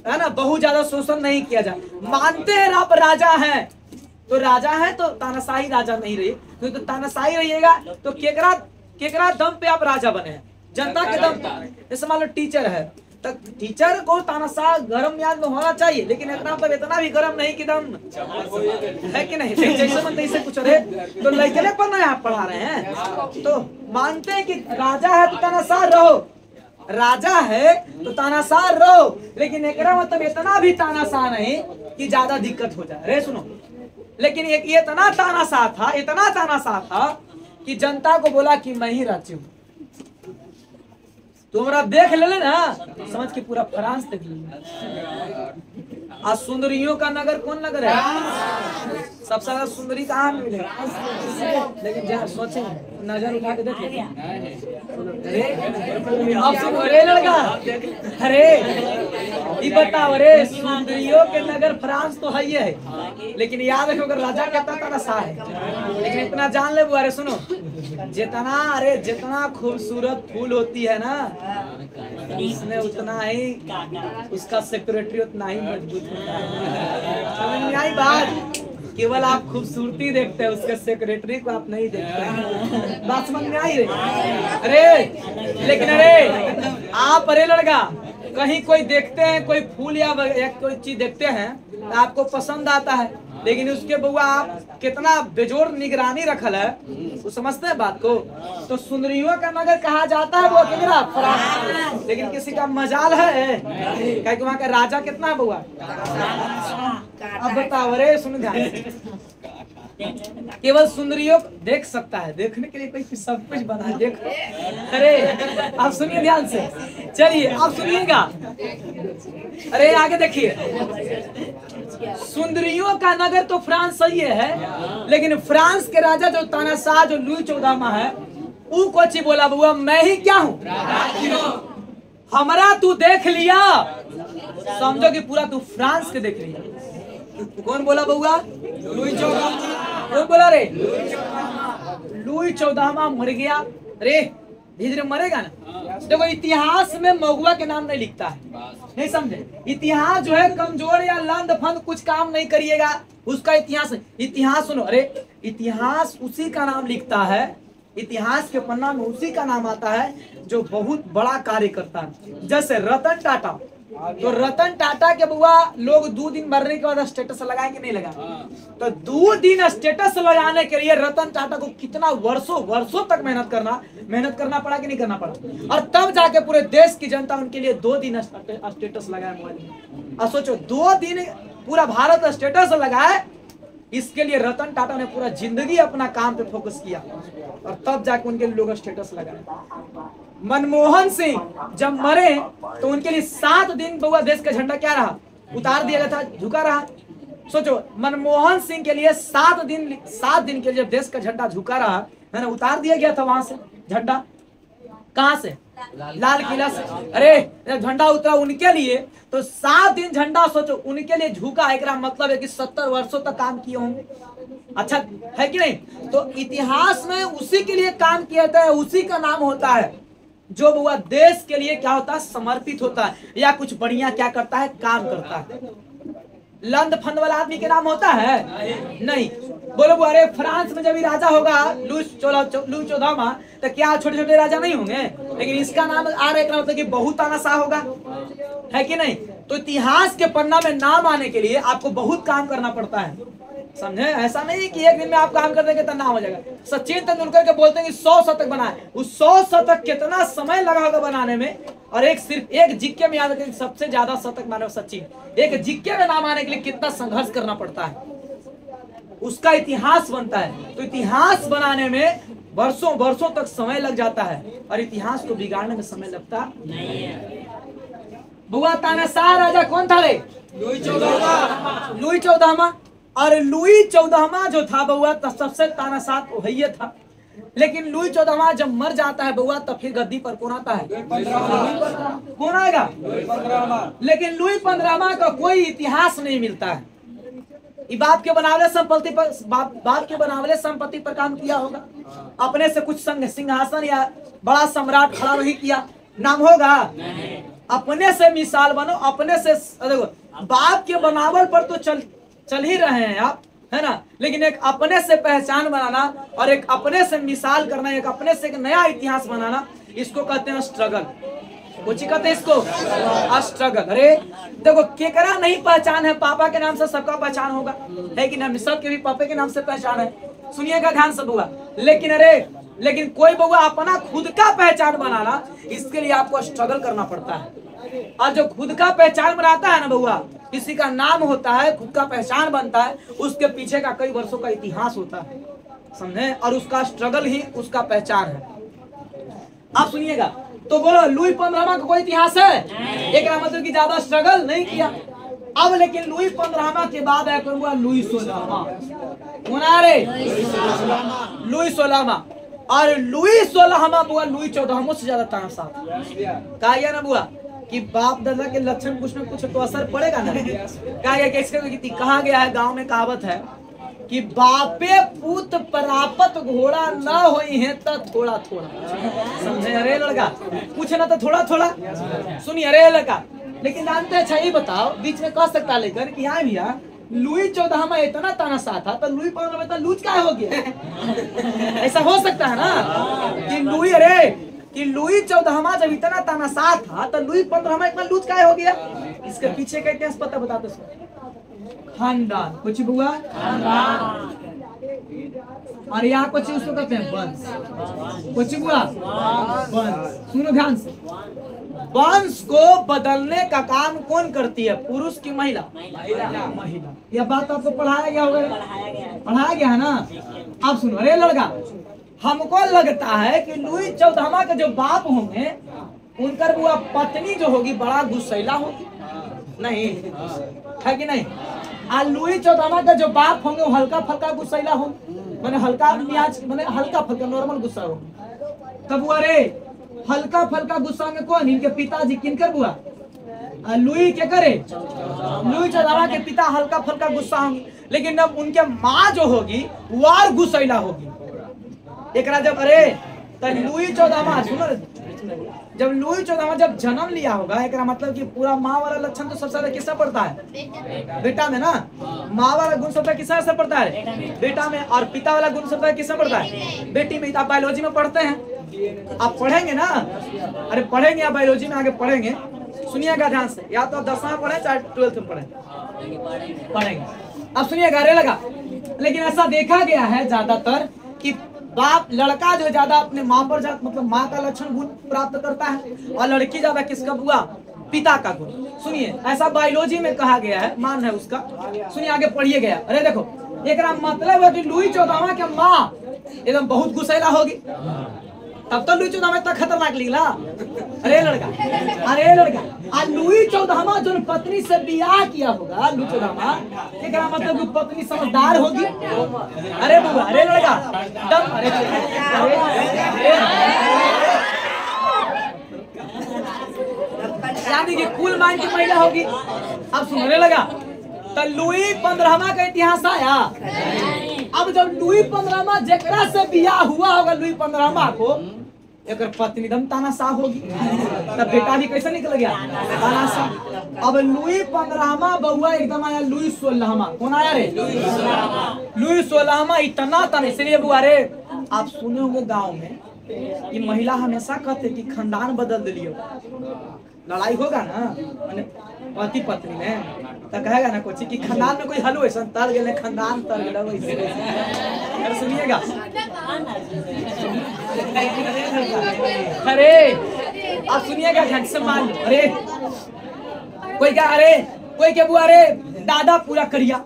है ना, बहुत ज्यादा शोषण नहीं किया जाए। मानते हैं आप राजा हैं तो राजा है तो तानाशाही राजा नहीं रही, तो तानाशाही रहिएगा तो केकरा दम पे आप राजा बने हैं? जनता के दम पे। जैसे मान लो टीचर है, तक टीचर को तानाशाह गरम मियाज में होना चाहिए, लेकिन इतना मतलब इतना भी गरम नहीं कि दम है कि नहीं, जैसे मन तैसे कुछ रहे तो लड़के पर ना आप पढ़ा रहे हैं। तो मानते हैं कि राजा है तो तानाशाह रहो, राजा है तो तानाशाह रहो, लेकिन एकरा मतलब इतना भी तानाशाह नहीं कि ज्यादा दिक्कत हो जाए। रे सुनो, लेकिन एक ये इतना तानाशाह था कि जनता को बोला कि मैं ही राज्य हूँ, तुमरा देख ले ना, समझ के पूरा फ्रांस देख ले। आज सुंदरियों का नगर कौन नगर है? सबसे ज्यादा सुंदरी कहाँ मिलेगा? लेकिन जहाँ सोचे नजर उठा के देखे, अब सुन रे लड़का, अरे ये बताओ रे, सुंदरियों के नगर फ्रांस तो है ही है, लेकिन याद रखो अगर राजा कहता तानाशाह है। लेकिन इतना जान ले बुआ, सुनो, जितना खूबसूरत फूल होती है ना, उसमें उतना ही उसका सेक्रेटरी उतना ही मजबूत होता है। समझ में आई बात? केवल आप खूबसूरती देखते हैं, उसके सेक्रेटरी को आप नहीं देखते। बात समझ में आई रे? अरे लेकिन अरे आप अरे लड़का कहीं कोई देखते हैं, कोई फूल या कोई चीज देखते हैं तो आपको पसंद आता है, लेकिन उसके बउआ आप कितना बेजोड़ निगरानी रखल है, वो समझते हैं बात को। तो सुंदरियों का नगर कहा जाता है वो कितना फ्रांस, लेकिन किसी का मजाल है क्या कि वहाँ का राजा कितना है बउआ? अब बताओ रे, सुन ध्यान, केवल सुंदरियों देख सकता है, देखने के लिए कोई सब कुछ बना है, देखो। अरे आप सुनिए ध्यान से, चलिए आप सुनिएगा। अरे आगे देखिए, सुंदरियों का नगर तो फ्रांस सही है, लेकिन फ्रांस के राजा जो तानाशाह जो लुई 14वां है, वो कोची बोला बुआ, मैं ही क्या हूँ? हमारा तू देख लिया, समझो कि पूरा तू फ्रांस के देख लिया। कौन बोला बउआ? लुई 14वां। कौन बोला रे? लुई 14वां मर गया। रे धीरे धीरे मरेगा ना। देखो इतिहास में मगुआ के नाम नहीं लिखता है, नहीं समझे? इतिहास जो है कमजोर या लंद फंद कुछ काम नहीं करिएगा उसका इतिहास सुनो। अरे इतिहास उसी का नाम लिखता है, इतिहास के पन्ना में उसी का नाम आता है जो बहुत बड़ा कार्य करता है। जैसे रतन टाटा, तो रतन टाटा के बुआ लोग 2 दिन मरने के बाद स्टेटस लगाएंगे, नहीं लगा? तो 2 दिन स्टेटस लगाने के लिए रतन टाटा को कितना वर्षों तक मेहनत करना पड़ा कि नहीं करना पड़ा? और तब जाके पूरे देश की जनता उनके लिए 2 दिन स्टेटस लगाए मोबाइल में। अब सोचो 2 दिन पूरा भारत स्टेटस लगाए, इसके लिए रतन टाटा ने पूरा जिंदगी अपना काम पे फोकस किया और तब जाके उनके लिए लोग स्टेटस लगाए। मनमोहन सिंह जब मरे तो उनके लिए 7 दिन बउआ देश का झंडा क्या रहा? उतार दिया गया था, झुका रहा। सोचो मनमोहन सिंह के लिए 7 दिन के लिए जब देश का झंडा झुका रहा है ना, उतार दिया गया था वहां से झंडा। कहां से? लाल किला से। अरे जब झंडा उतरा उनके लिए तो 7 दिन झंडा सोचो उनके लिए झुका, एक मतलब है कि 70 वर्षों तक काम किए होंगे। अच्छा है कि नहीं? तो इतिहास में उसी के लिए काम किया जाता है, उसी का नाम होता है जो बउआ देश के लिए क्या होता है, समर्पित होता है, या कुछ बढ़िया क्या करता है, काम करता है। लंद फंद वाला आदमी के नाम होता है नहीं। बोलो बुआ, अरे फ्रांस में जब राजा होगा लुई 14वां, तो क्या छोटे छोटे राजा नहीं होंगे, लेकिन इसका नाम आ रहा है मतलब कि बहुत तानाशाह होगा, है कि नहीं। तो इतिहास के पन्ना में नाम आने के लिए आपको बहुत काम करना पड़ता है, समझे। ऐसा नहीं कि एक दिन में आप काम कर देंगे तो नाम हो जाएगा। सचिन तेंदुलकर के बोलते हैं कि 100 शतक बनाए, उस 100 शतक कितना समय लगा होगा बनाने में, और एक सिर्फ एक जिक्के में याद रखें सबसे ज्यादा शतक माने सचिन, एक जिक्के में नाम आने के लिए कितना संघर्ष करना पड़ता है, उसका इतिहास बनता है। तो इतिहास बनाने में वर्षों वर्षों तक समय लग जाता है, और इतिहास को बिगाड़ने में समय लगता नहीं है। बुआ तानाशाह राजा कौन था रे? लुई 14वां। और लुई 14वां जो था बउआ सबसे तानाशाह वही था। लेकिन लुई 14वां जब मर जाता है बउआ, तब फिर गद्दी पर कौन आता है? कौन आएगा? लेकिन लुई 15वां का कोई इतिहास नहीं मिलता है। बाप के बनावले संपत्ति पर बाप के बनावले संपत्ति पर काम किया होगा, अपने से कुछ सिंहासन या बड़ा सम्राट खड़ा नहीं किया, नाम होगा? अपने से मिसाल बनो, अपने से देखो, बाप के बनावल पर तो चल ही रहे हैं आप, है ना, लेकिन एक अपने से पहचान बनाना और एक अपने से मिसाल करना, एक अपने से एक नया इतिहास बनाना, इसको कहते हैं स्ट्रगल। कुछ कहते हैं इसको स्ट्रगल। अरे देखो, केकरा नहीं पहचान है, पापा के नाम से सबका पहचान होगा, है कि नहीं? सबके भी पापा के नाम से पहचान है, सुनिएगा ध्यान से बुआ। लेकिन कोई बउआ अपना खुद का पहचान बनाना, इसके लिए आपको स्ट्रगल करना पड़ता है। और जो खुद का पहचान बनाता है ना बउआ, किसी का नाम होता है, खुद का पहचान बनता है, उसके पीछे का कई वर्षों का इतिहास होता है, समझे, और उसका स्ट्रगल ही उसका पहचान है। आप सुनिएगा, तो बोलो लुई 15वां का कोई इतिहास है? एक मतलब कि ज्यादा स्ट्रगल नहीं किया। अब लेकिन लुई 15वां के बाद आया करूंगा लुई 16वां। कौन आ रे? लुई 16वां। और लुई 16वां बुआ लुई 14वां से ज्यादा तानाशाह कहा गया ना बुआ, कि बाप दादा के लक्षण कुछ न कुछ तो असर पड़ेगा ना। कहा गया कि कहा गया है, गांव में कहावत है कि बापे पूत परापत घोड़ा न होई है तो थोड़ा थोड़ा, समझे? अरे लड़का कुछ ना तो थोड़ा थोड़ा, सुनिए अरे लड़का। लेकिन जानते अच्छा ये बताओ, बीच में कह सकता लेकर कि हाँ भैया लुई 14वां इतना तानाशाह था, तो लुई 15वां इतना लूज क्या हो गया? ऐसा हो सकता है ना कि लुई 14वां जब इतना तानाशाह था, तो लुई 15वां इतना लूज क्या हो गया? इसके पीछे का इतिहास पता बताते खानदान, कुछ बुआ और यहाँ कुछ उसको कहते हैं वंश, कुछ बुआ वंश। सुनो ध्यान से, वंश को बदलने का काम कौन करती है? पुरुष की महिला? महिला। यह बात आपको पढ़ाया गया होगा, पढ़ाया गया है ना। अब सुनो, अरे लड़का, हमको लगता है कि लुई 14वां के जो बाप होंगे, उनकर बुआ पत्नी जो होगी बड़ा गुस्सैला होगी, नहीं है कि नहीं? लुई 14वां का जो बाप होंगे वो हल्का फल्का गुस्सैला होंगे, मैंने हल्का मियाज, मैंने हल्का फल्का नॉर्मल गुस्सा होगा। तब बुआ रे हल्का फल्का गुस्सा में कौन? इनके पिताजी। किनकर बुआ? लुई के करे, लुई 14वां के पिता हल्का फल्का गुस्सा होंगे, लेकिन जब उनके माँ जो होगी वो और गुस्सैला होगी। एक जब अरे तो लुई 14वां सुनो, जब लुई 14वां जब जन्म लिया होगा, एक मतलब कि पूरा माँ वाला लक्षण तो सबसे ज्यादा किससे पड़ता है? बेटा में ना। माँ वाला गुण सबसे किससे असर पड़ता है? बेटा में। और पिता वाला गुण सबसे किससे पड़ता है? बेटी में। आप बायोलॉजी में पढ़ते हैं, आप पढ़ेंगे ना, अरे पढ़ेंगे आप बायोलॉजी में, आगे पढ़ेंगे, सुनिएगा ध्यान से, या तो आप 10वां पढ़े चाहे 12th में पढ़ेंगे। अब सुनिएगा, अरे लगा, लेकिन ऐसा देखा गया है ज्यादातर कि बाप लड़का जो ज्यादा अपने माँ पर मतलब माँ का लक्षण गुण प्राप्त करता है, और लड़की ज्यादा किसका बुआ? पिता का गुण। सुनिए, ऐसा बायोलॉजी में कहा गया है, मान है उसका। सुनिए आगे पढ़िए गया। अरे देखो, एक मतलब है कि लुई 14वां के माँ एकदम बहुत गुस्सैला होगी, तब तो लुई 14वां इतना खतरनाक निकला। अरे लड़का, लुई 14वां जो पत्नी से बियाह किया होगा, लुई 14वां क्या मतलब कि पत्नी समझदार होगी। अरे बुआ, अरे लड़का तब, यानी कि कुल माइन की महिला होगी। अब सुनने लगा, तो लुई 15वां का इतिहास आया। अब जब लुई 15वां जेकरा से बियाह हुआ होगा लुई 15वां को, एक पत्नी दम तानाशाह होगी, तब बेटा भी कैसे निकल गया तानाशाह। अब लुई 15वां बउआ एकदम आया लुई 16वां। कौन आया रे? लुई 16वां। इतना तन इसलिए बुआ रे आप सुने होंगे गांव में कि महिला हमेशा कहते कि खानदान बदल दिलियो, लड़ाई होगा ना पति पत्नी में तो कहेगा ना कुछ कि खानदान में कोई हलू ऐसा तर गए, खानदान तर गया वैसे। सुनिएगा अरे आप सुनिएगा ढंग से मान लो। अरे कोई क्या, अरे कोई क्या बुआ रे दादा पूरा करिया,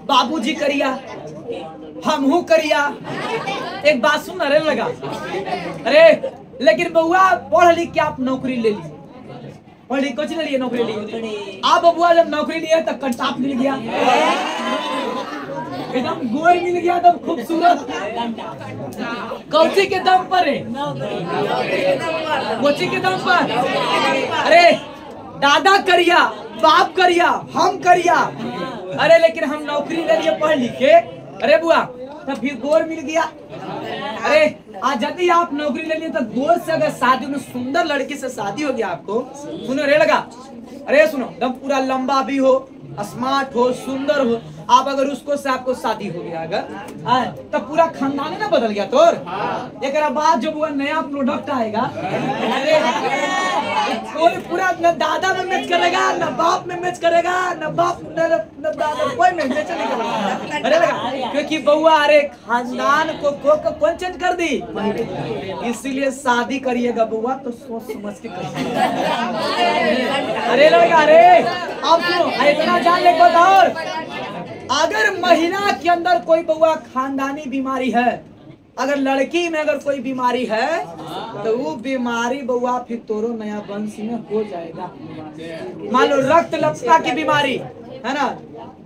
बाबूजी करिया, हमहू करिया। एक बात सुन अरे लगा, अरे लेकिन बउआ पढ़ लिख के आप नौकरी ले ली, पढ़ लिख कुछ ले लिए नौकरी ली। आप बबुआ जब नौकरी लिए तब कंटाप मिल गया, एकदम गोर मिल गया, तब खूबसूरत। कौची के दम पर है, कोची के दम पर। अरे दादा करिया, बाप करिया, हम करिया, अरे लेकिन हम नौकरी ले लिए पढ़ लिख के। अरे बुआ तब फिर गोर मिल गया। अरे आज यदि आप नौकरी ले लिए तो गोर से अगर शादी में सुंदर लड़की से शादी हो गया आपको, सुनो रे लगा, अरे सुनो एकदम पूरा लंबा भी हो, स्मार्ट हो, सुंदर हो, आप अगर उसको से आपको शादी हो गया अगर तब पूरा खानदान ना बदल गया तोर। एक बाद जो वो नया प्रोडक्ट आएगा कोई पूरा न दादा में मैच करेगा, न बाप में मैच करेगा, न बाप न दादा कोई में मैच नहीं करेगा। अरे लगा क्योंकि बउआ अरे खानदान को कौन चेंज कर दी, इसीलिए शादी करिएगा बउआ तो सोच समझ के करिएगा। अरे लड़का अरे अब सुनो इतना जान ले और अगर महिला के अंदर कोई बउआ खानदानी बीमारी है, अगर लड़की में अगर कोई बीमारी है तो वो बीमारी बउआ फिर तोरो नया वंश में हो जाएगा। मान लो रक्त लपका की बीमारी है ना,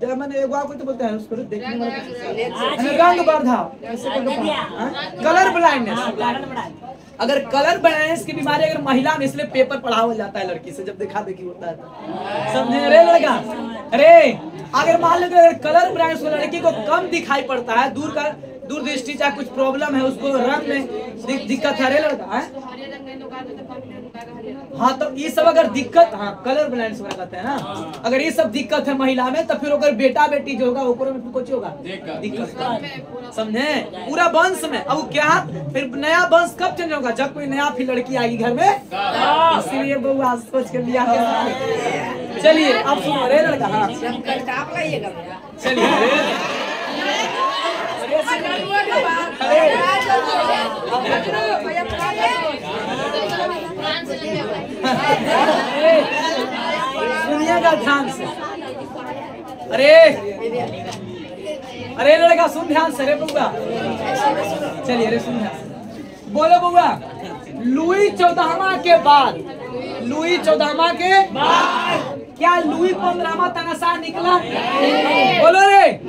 जब मैंने एक बार को तो बोलते हैं उसको देखने वाला रंग वर्धा, कलर ब्लाइंडनेस। अगर कलर ब्लाइंडनेस की बीमारी अगर महिला में, इसलिए पेपर पढ़ाया जाता है लड़की से जब देखा देखी होता है, समझे रे लड़का। अरे अगर मान लो अगर कलर ब्लाइंडनेस को लड़की को कम दिखाई पड़ता है, दूर दृष्टि चाहे कुछ प्रॉब्लम है, उसको रंग में दिक्कत है रे लड़का है। हाँ तो ये सब अगर दिक्कत, हाँ कलर ब्लाइंडनेस कहते हैं ना, अगर ये सब दिक्कत है महिला में तो फिर अगर बेटा बेटी जो होगा ऊपर में कुछ होगा दिक्कत, समझे पूरा वंश में। अब क्या फिर नया वंश कब चेंज होगा, जब कोई नया फिर लड़की आएगी घर में, इसीलिए वो आज सोच कर लिया। चलिए अब सुनो रे लड़का, हाँ चलिए सुनिएगा ध्यान से। अरे लड़का सुन ध्यान से रे बउआ, चलिए अरे सुन ध्यान से बोलो बउआ। लुई 14वां के बाद, लुई 14वां के बाद क्या लुई 15वां तानाशाह निकला? बोलो रे,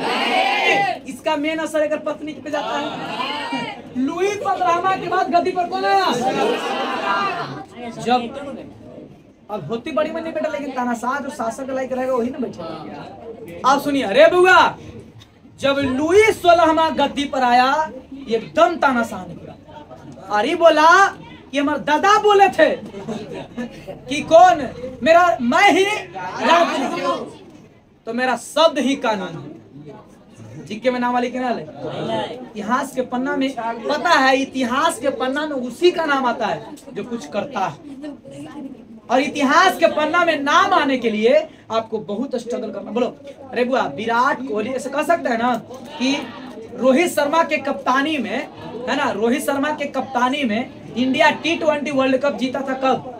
इसका मेन असर अगर पत्नी पे जाता है। लुई 15वां के बाद गद्दी पर कौन आया? जब अब होती बड़ी मंदी बेटा, लेकिन तानाशाह जो शासक लायक रहेगा वही ना बैठेगा। अब सुनिए अरे बउआ, जब लुई 16वां गद्दी पर आया एकदम तानाशाह निकला। अरे बोला कि हमारे दादा बोले थे कि कौन मेरा, मैं ही राजा, तो मेरा शब्द ही कानून है। जिक्के में नाम वाली के नाल इतिहास के पन्ना में पता है, इतिहास के पन्ना में उसी का नाम आता है जो कुछ करता है, और इतिहास के पन्ना में नाम आने के लिए आपको बहुत स्ट्रगल करना। बोलो अरे बुआ, विराट कोहली ऐसे कह सकता है ना कि रोहित शर्मा के कप्तानी में है ना, रोहित शर्मा के कप्तानी में इंडिया T20 वर्ल्ड कप जीता था कब?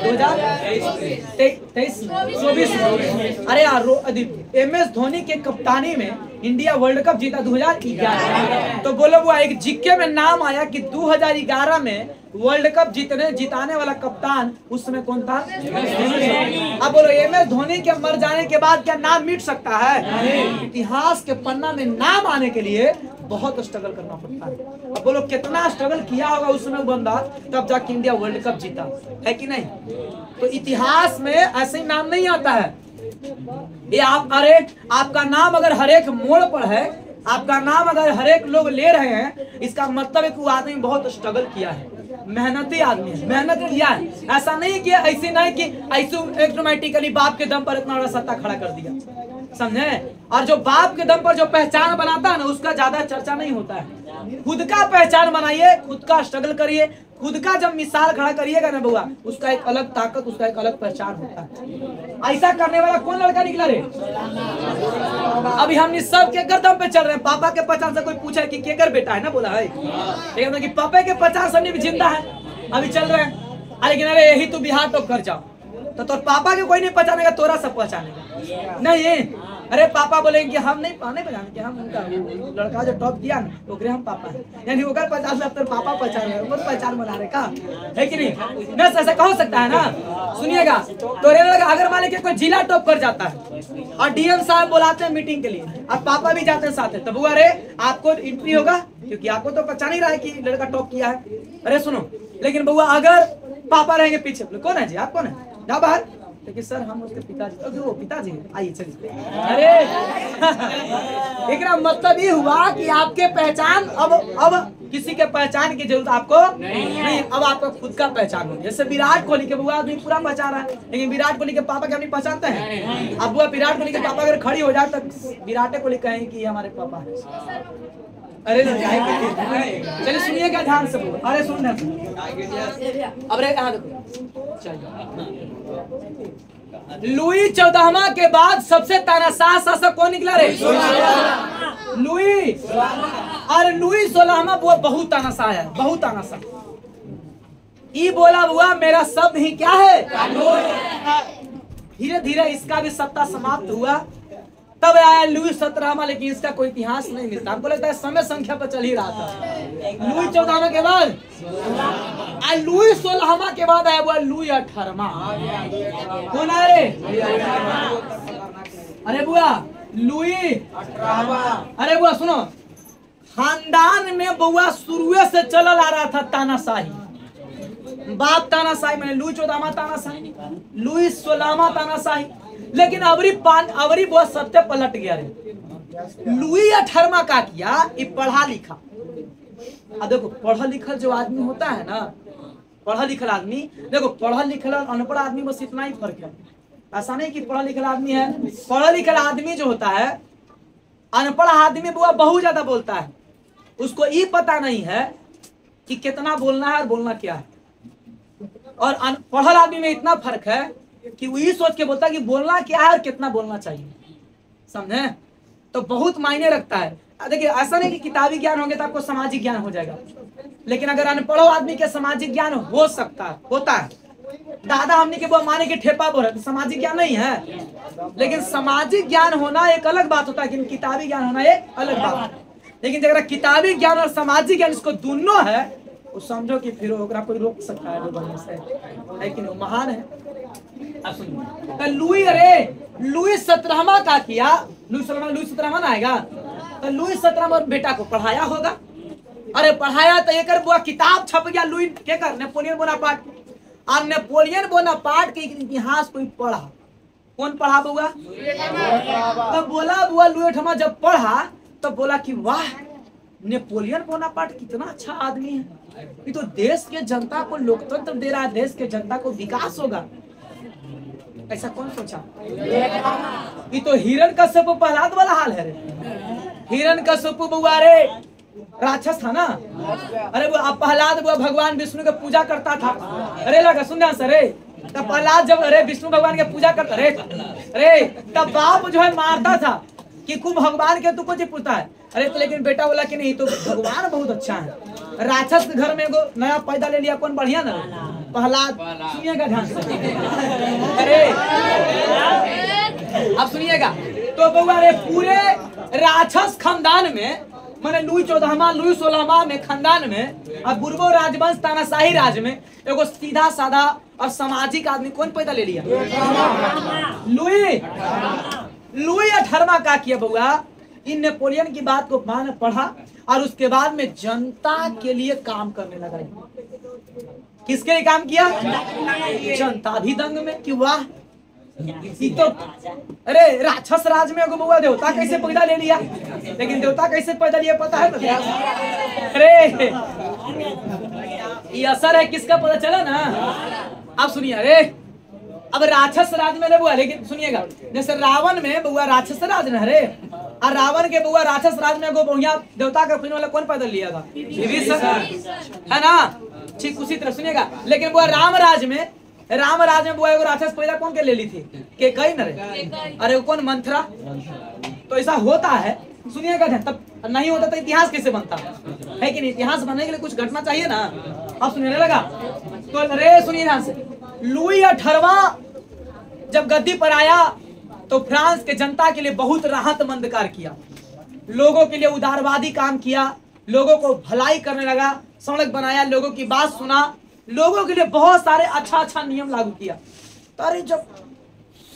2023-24। अरे यार MS धोनी के कप्तानी में इंडिया वर्ल्ड कप जीता 2011। तो बोलो वो एक जिक्के में नाम आया कि 2011 में वर्ल्ड कप जिताने वाला कप्तान उस समय कौन था? अब बोलो MS धोनी के मर जाने के बाद क्या नाम मिट सकता है? इतिहास के पन्ना में नाम आने के लिए बहुत स्ट्रगल करना पड़ता है। अब बोलो कितना स्ट्रगल किया होगा उस समय बंदा, तब जाके इंडिया वर्ल्ड कप जीता है कि नहीं? तो इतिहास में ऐसे ही नाम नहीं आता है ये आप, अरे आपका नाम अगर हर एक मोड़ पर है आपका नाम अगर हर एक लोग ले रहे हैं, इसका मतलब है कि वो आदमी बहुत स्ट्रगल किया है, मेहनती आदमी है, मेहनत किया है। ऐसा नहीं कि ऐसे नहीं कि ऐसे ऑटोमेटिकली बाप के दम पर इतना बड़ा सत्ता खड़ा कर दिया, समझे। और जो बाप के दम पर जो पहचान बनाता है ना, उसका ज्यादा चर्चा नहीं होता है। खुद का पहचान बनाइए, खुद का स्ट्रगल करिए, खुद का जब मिसाल खड़ा करिएगा ना बुआ, उसका एक अलग ताकत, उसका एक अलग पहचान होता है। ऐसा करने वाला कौन लड़का निकला रे? अभी हम सब के गर्दन पे चल रहे हैं। पापा के 50 से कोई पूछा कि केकर बेटा है ना, बोला है कि पापा के 50 भी जिंदा है, अभी चल रहे हैं। लेकिन अरे यही तो बिहार टॉप कर जाओ, तो तोर पापा के कोई नहीं पहचानेगा, तोरा सब पहचानेगा नहीं। अरे पापा बोलेंगे कि हम नहीं पहचाने कि हम उनका लड़का जो टॉप किया ना, तो हम पापा है, यानी होकर 50 पापा पहचान रहे, वो पहचान बना रहे का है कि नहीं? ना ऐसा कह सकता है ना। सुनिएगा, तो अगर मान लीजिए कोई जिला टॉप कर जाता है और डीएम साहब बुलाते हैं मीटिंग के लिए और पापा भी जाते हैं साथ, तब अरे आपको एंट्री होगा, क्योंकि आपको तो पहचान ही रहा है कि लड़का टॉप किया है। अरे सुनो, लेकिन बउआ अगर पापा रहेंगे पीछे, कौन है जी, आप कौन है, जाओ बाहर। लेकिन सर हम उसके पिताजी, वो पिताजी आइए चलिए। अरे एक मतलब ये हुआ कि आपके पहचान अब किसी के पहचान की जरूरत आपको नहीं, अब आपका खुद का पहचान हो। जैसे विराट कोहली के बुआ आदमी पूरा पहचान रहा है, लेकिन विराट कोहली के पापा के अपनी पहचानते हैं। अब बुआ विराट कोहली के पापा अगर खड़ी हो जाए तो विराट कोहली कहेंगे कि हमारे पापा है। अरे चलिए सुनिएगा ध्यान से, अरे सुन अब रे लुई 14वां के बाद सबसे तानाशाह शासक कौन निकला रे? लुई। और लुई 16वां वो बहुत तानाशाह है, बहुत तानाशाह। ई बोला हुआ मेरा शब्द ही क्या है। धीरे धीरे इसका भी सत्ता समाप्त हुआ, तब आया लुई 17वां, लेकिन इसका कोई इतिहास नहीं मिलता। हमको लगता है समय संख्या पर चल ही रहा था। लुई 14वां के बाद लुई 16वां के बाद आया हुआ लुई 18वां। कौन है रे? अरे बुआ लुई 18वां। अरे बुआ सुनो, खानदान में बुआ शुरू से चलल आ रहा था तानाशाही। बाप तानाशाही, मैंने लुई 14वां तानाशाही, लुई 16वां तानाशाही, लेकिन अवरी बहुत सत्य पलट गया रे। लुई 18वां का किया, ये पढ़ा लिखा। अब देखो पढ़ा लिखल जो आदमी होता है ना, पढ़ा लिखल आदमी, देखो पढ़ा लिखल और अनपढ़ आदमी बस इतना ही फर्क है। ऐसा नहीं कि पढ़ा लिखल आदमी है, पढ़ा लिखल आदमी जो होता है, अनपढ़ आदमी वो बहुत ज्यादा बोलता है, उसको ये पता नहीं है कि कितना बोलना है और बोलना क्या है। और पढ़ल आदमी में इतना फर्क है कि वो ये सोच के बोलता है कि बोलना क्या है और कितना बोलना चाहिए, समझे। तो बहुत मायने रखता है। देखिए ऐसा नहीं कि किताबी ज्ञान होंगे तो आपको सामाजिक ज्ञान हो जाएगा, लेकिन अगर अनपढ़ आदमी के सामाजिक ज्ञान हो सकता है, होता है। दादा हमने के वो माने कि ठेपा बोल तो सामाजिक ज्ञान नहीं है, लेकिन सामाजिक ज्ञान होना एक अलग बात होता है, लेकिन किताबी ज्ञान होना एक अलग बात है। लेकिन अगर किताबी ज्ञान और सामाजिक ज्ञान इसको दोनों है, वो समझो कि फिर कोई रोक सकता है बोलने से, लेकिन वो महान है। तो लुई 17वां का किया, लुई 17वां आएगा, तो लुई 17वां बेटा को पढ़ाया होगा। अरे पढ़ाया तो एक बुआ किताब छप गया लुई के कर नेपोलियन बोनापार्ट। और नेपोलियन बोनापार्ट के इतिहास कोई पढ़ा, कौन पढ़ा बुआ? तो बोला बुआ लुई 18वां जब पढ़ा तो बोला कि वाह नेपोलियन बोनापार्ट कितना अच्छा आदमी है, ये तो देश के जनता को लोकतंत्र दे रहा है, देश के जनता को विकास होगा। ऐसा कौन सोचा? ये तो हिरण्यकश्यप प्रहलाद वाला हाल है रे। हिरण्यकश्यप बुआ रे राक्षस था ना। अरे वो प्रहलाद बुआ भगवान विष्णु के पूजा करता था। अरे लगा सुन सर रे, तब प्रहलाद जब अरे विष्णु भगवान के पूजा करता अरे तब बाप जो है मारता था कि खूब भगवान के तू कुछ पूछता है। अरे तो लेकिन बेटा बोला कि नहीं तो भगवान बहुत अच्छा है। राक्षस के घर में एगो नया पैदा ले लिया, कौन बढ़िया ना? प्रहलाद। सुनिएगा ध्यान से, अरे अब सुनिएगा। तो बउआ रे पूरे राक्षस खानदान में, मैंने लुई 14वां लुई 16वां में खानदान में, अब बुर्बो राजवंश तानाशाही राज में एगो सीधा साधा और सामाजिक आदमी कौन पैदा ले लिया? लुई 18वां का किया बउआ, इन नेपोलियन की बात को मान पढ़ा और उसके बाद में जनता के लिए काम करने लगा। किसके लिए काम किया? जनता भी दंग में कि वाह ई तो अरे राक्षस राज में एगो बउआ देवता कैसे पैदा ले लिया, लेकिन देवता कैसे पैदा लिया पता है ना? अरे ये असर है किसका पता चला ना? अब सुनिए, अरे अब राक्षस राज में बुआ, लेकिन सुनिएगा, जैसे रावण में बुआ राक्षस राज में, अरे और रावण के बुआ राक्षस राज में बढ़िया देवता का वाला कौन पैदा लिया था? विभीषण, है ना? ठीक उसी तरह सुनिएगा, लेकिन बुआ राम राज में बुआ एगो राक्षस पैदा कौन के ले ली थी? के कई न रे, अरे कौन? मंथरा। तो ऐसा होता है, सुनिएगा, तब नहीं होता तो इतिहास कैसे बनता है कि नहीं? इतिहास बनने के लिए कुछ घटना चाहिए ना। अब सुनने लगा तो अरे सुनिए ध्यान से, लुई 18वां जब गद्दी पर आया तो फ्रांस के जनता के लिए बहुत राहतमंद कार्य किया, लोगों के लिए उदारवादी काम किया, लोगों को भलाई करने लगा, सड़क बनाया, लोगों की बात सुना, लोगों के लिए बहुत सारे अच्छा नियम लागू किया। तो अरे जब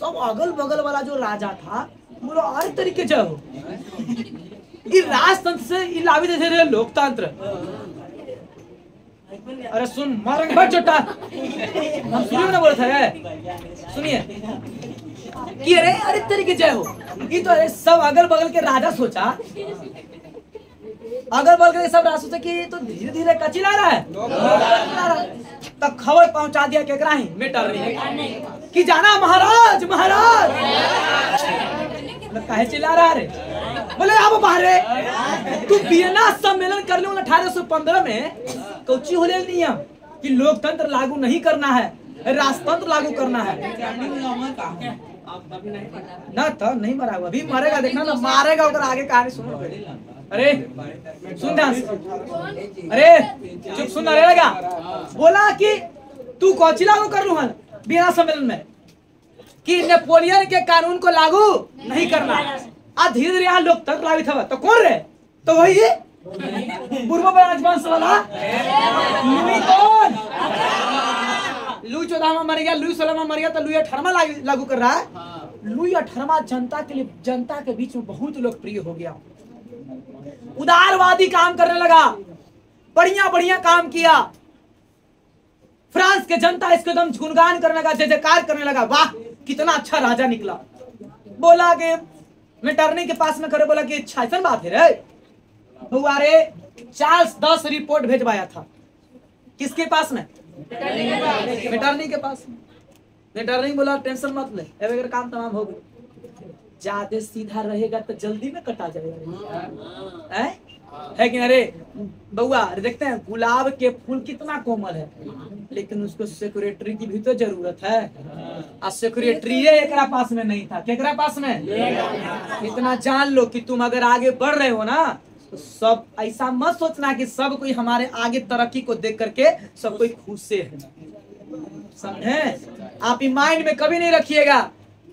सब अगल बगल वाला जो राजा था बोलो अरे तरीके जाओ ये राजतंत्र से लावी दे रहे लोकतंत्र। अरे सुन मारेंगे भाई चोटा, हम सुनिए ना बोलता है, सुनिए कि अरे तरीके जय हो, ये तो सब अगल बगल के राजा सोचा, अगल बगल के सब राजा सोचा कि तो धीरे धीरे कचिला रहा है, तब खबर पहुंचा दिया केकरा ही मेटरनी कि जाना महाराज महाराज काहे चिल्ला रहा रे? बोले अब बाहर तू वियना सम्मेलन कर लो 1815 में, कौची हो नियम कि लोकतंत्र लागू नहीं करना है, राजतंत्र लागू करना है ना। तो नहीं मरा हुआ, अभी मरेगा, देखना ना मारेगा उधर आगे कहानी सुनो। अरे सुन ध्यान, अरे चुप सुन रहेगा, बोला कि तू कौची लागू कर लू वियना सम्मेलन में कि नेपोलियन के कानून को लागू नहीं करना, आज धीरे धीरे यहाँ लोकतंत्र लागू था। तो कौन रे? तो वही पूर्व राजवंश वाला लुई। कौन? लुई 14वां मर गया, लुई 16वां मर गया, तो लुई 18वां लागू कर रहा है। लुई 18वां जनता के लिए, जनता के बीच में बहुत लोकप्रिय हो गया, उदारवादी काम करने लगा, बढ़िया बढ़िया काम किया, फ्रांस के जनता इसको एकदम गुणगान करने लगा, जय जयकार करने लगा, वाह कितना अच्छा राजा निकला। बोला कि मेटरनी के पास में खड़े बोला कि अच्छा ऐसा बात है रे बुआ रे, चार्ल्स 10 रिपोर्ट भेजवाया था, किसके पास में? मेटरनी के पास में। मेटरनी बोला टेंशन मत ले, अगर काम तमाम हो गया, ज्यादा सीधा रहेगा तो जल्दी में कटा जाएगा, है कि अरे बउआ देखते हैं गुलाब के फूल कितना कोमल है, लेकिन उसको सेक्रेटरी की भी तो जरूरत है, और सेक्रेटरी एक पास में नहीं था, केकरा पास में? इतना जान लो कि तुम अगर आगे बढ़ रहे हो ना, तो सब ऐसा मत सोचना कि सब कोई हमारे आगे तरक्की को देख करके सब कोई खुश से है, समझे? आप माइंड में कभी नहीं रखिएगा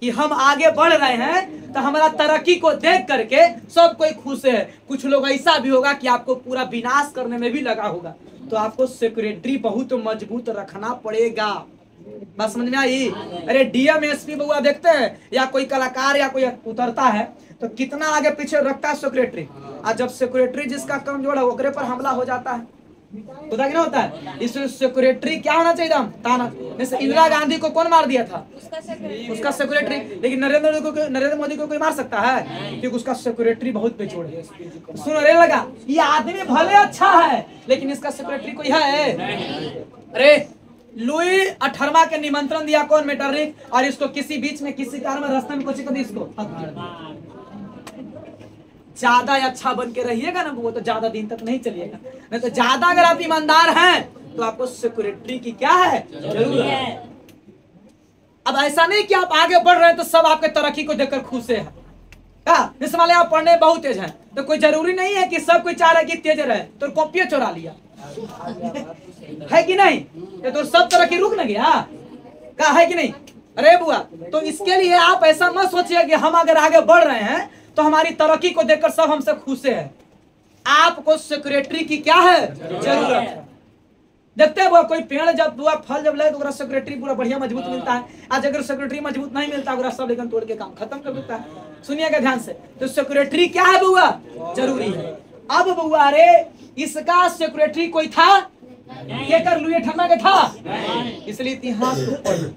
कि हम आगे बढ़ रहे हैं तो हमारा तरक्की को देख करके सब कोई खुश है। कुछ लोग ऐसा भी होगा कि आपको पूरा विनाश करने में भी लगा होगा, तो आपको सेक्रेटरी बहुत मजबूत रखना पड़ेगा। बस समझ में आई? अरे डीएम एसपी बउआ देखते हैं, या कोई कलाकार या कोई उतरता है तो कितना आगे पीछे रखता है सेक्रेटरी, और जब सेक्रेटरी जिसका कमजोर है ओकरे पर हमला हो जाता है, पता क्या होता है? इसमें सेक्रेटरी क्या होना चाहिए? ताना। जैसे इंदिरा गांधी को कौन मार दिया था? उसका सेक्रेटरी। लेकिन नरेंद्र मोदी को कोई मार सकता है? क्योंकि उसका सेक्रेटरी बहुत बेजोड़ है। सुनो रे लगा, ये आदमी भले अच्छा है लेकिन इसका सेक्रेटरी कोई है? अरे लुई 18वां के निमंत्रण दिया कौन? मेटरनिक, और इसको किसी बीच में किसी कारण में रास्ते में कुछ कर दी इसको। ज्यादा अच्छा बन के रहिएगा ना वो तो ज्यादा दिन तक नहीं चलिएगा, नहीं तो ज्यादा अगर आप ईमानदार हैं तो आपको सिक्योरिटी की क्या है जरूरत है। अब ऐसा नहीं कि आप आगे बढ़ रहे हैं तो सब आपके तरक्की को देखकर खुश है। जैसे मान आप पढ़ने बहुत तेज हैं तो कोई जरूरी नहीं है कि सब कोई चाह रहा है कि तेज रहे, तो कॉपियां चुरा लिया है कि नहीं, तो सब तरक्की रुक न गया का, है कि नहीं? अरे बुआ, तो इसके लिए आप ऐसा मत सोचिए कि हम अगर आगे बढ़ रहे हैं तो हमारी तरक्की को देखकर सब हमसे खुश है। आपको सेक्रेटरी की क्या है जरूरत है। देखते हैं कोई पेड़ जब बुआ फल जब लगे तो सेक्रेटरी पूरा बढ़िया मजबूत मिलता है, आज अगर सेक्रेटरी मजबूत नहीं मिलता सब लेकिन तोड़ के काम खत्म कर देता है। सुनिएगा ध्यान से, तो सेक्रेटरी क्या है बुआ जरूरी है। अब बुआ रे इसका सेक्रेटरी कोई था? लुई 18वां का था, इसलिए इतिहास को पढ़ो।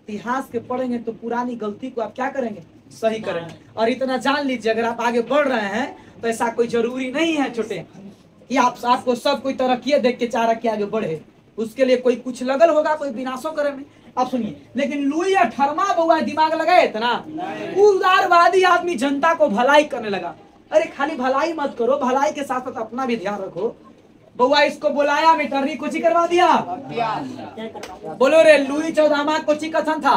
इतिहास के पढ़ेंगे तो पुरानी गलती को आप क्या करेंगे, सही करेंगे। और इतना जान लीजिए, अगर आप आगे बढ़ रहे हैं तो ऐसा कोई जरूरी नहीं है छोटे कि आपको सब कोई तरक्की देख के चाह रहा कि आगे बढ़े। उसके लिए कोई कुछ लगल होगा, कोई विनाशों करे में। अब सुनिए, लेकिन लुई 18वां बउआ दिमाग लगाए इतना उदारवादी आदमी जनता को भलाई करने लगा। अरे खाली भलाई मत करो, भलाई के साथ साथ अपना भी ध्यान रखो। बउआ इसको बुलाया, मिटरनी कोची करवा दिया। बोलो रे, लुई 14वां कोची कथन था?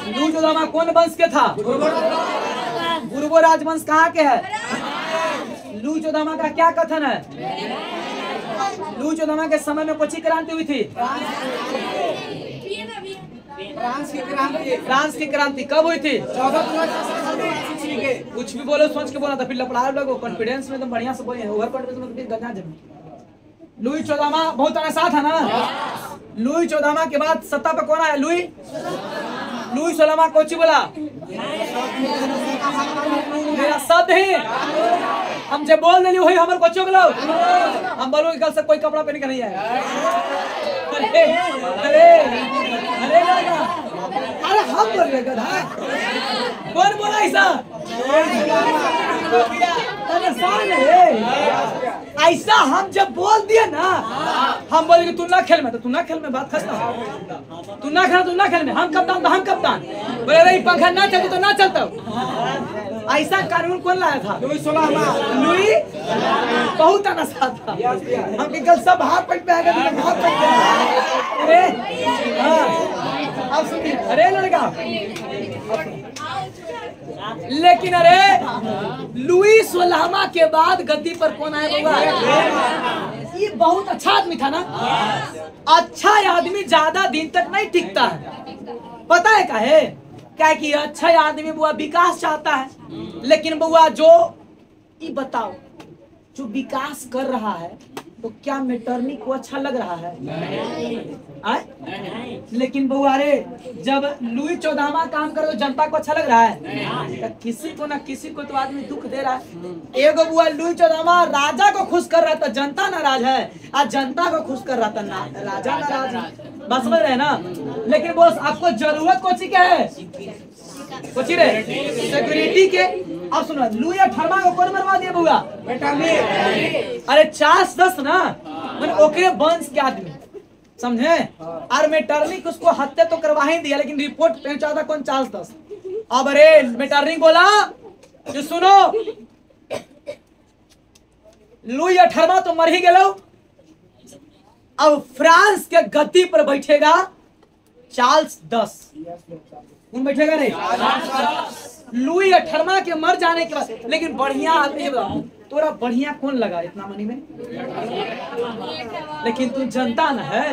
लुई 14वां कौन वंश के था? बुर्बो राजवंश कहाँ के है? लुई 14वां का क्या कथन है? लुई 14वां के समय में कोची क्रांति हुई थी? फ्रांस की क्रांति कब हुई थी? कुछ भी बोलो सोच के बोला था, फिर लपड़ा लोगो। कॉन्फिडेंस में तो बढ़िया से बोले, ओवर कॉन्फिडेंस में तो फिर गंजा जमी। लुई 14वां बहुत साथ है ना। लुई 14वां के बाद सत्ता पे कौन आया? लुई 16वां कोची बोला? मेरा शब्द है, हम जब बोल देली वही हमारे को चुगलो। हम बोलो कि कल से कोई कपड़ा पहन के नहीं आया। अरे अरे अरे अरे हम बोल रहे गधा, कौन बोला ऐसा? ऐसा हम जब बोल दिए ना, हम बोले कि तू ना खेल में, तो तू ना खेल में, बात खत्म। तू ना खेल में, हम कप्तान तो हम कप्तान। बोले अरे पंखा ना चलती तो ना चलता। ऐसा कानून कौन लाया था? लुई बहुत अनसा था। हम कल सब हाथ पट पे आ गए। अरे अब सुनिए, अरे लड़का, लेकिन अरे लुई 16वां के बाद गद्दी पर कौन आया होगा? ये बहुत अच्छा आदमी था ना। अच्छा आदमी ज्यादा दिन तक नहीं टिकता है, पता है काहे? क्या कि अच्छा आदमी बुआ विकास चाहता है, लेकिन बुआ जो ये बताओ, जो विकास कर रहा है तो क्या मेटरनी को अच्छा लग रहा है? लेकिन बुआ रे, जब लुई 14वां काम करे तो जनता को अच्छा लग रहा है? तो किसी को ना किसी को तो आदमी दुख दे रहा है। एगो बुआ लुई 14वां राजा को खुश कर रहा था, जनता नाराज है। आज जनता को खुश कर रहा था, राजा नाराज है। बस समझ रहे ना। लेकिन बॉस आपको जरूरत कोची क्या है? कोची रे, सिक्योरिटी के। अब सुनो, लुई 18वां को कौन मरवा दिया बुआ? अरे 4-10 ना, मैंने ओकरे वंश के आदमी, समझे? और मेटरनिक उसको हत्या तो करवा ही दिया, लेकिन रिपोर्ट पहुंचा था कौन? 4-10। अब अरे मेटरनिक बोला जो सुनो, लुई 18वां तो मर ही गए, अब फ्रांस के गद्दी पर बैठेगा चार्ल्स 10। कौन बैठेगा रे? लुई 18वां के मर जाने के बाद। लेकिन बढ़िया आदमी बताओ, तोरा बढ़िया कौन लगा इतना मनी में? लेकिन तू जनता न है,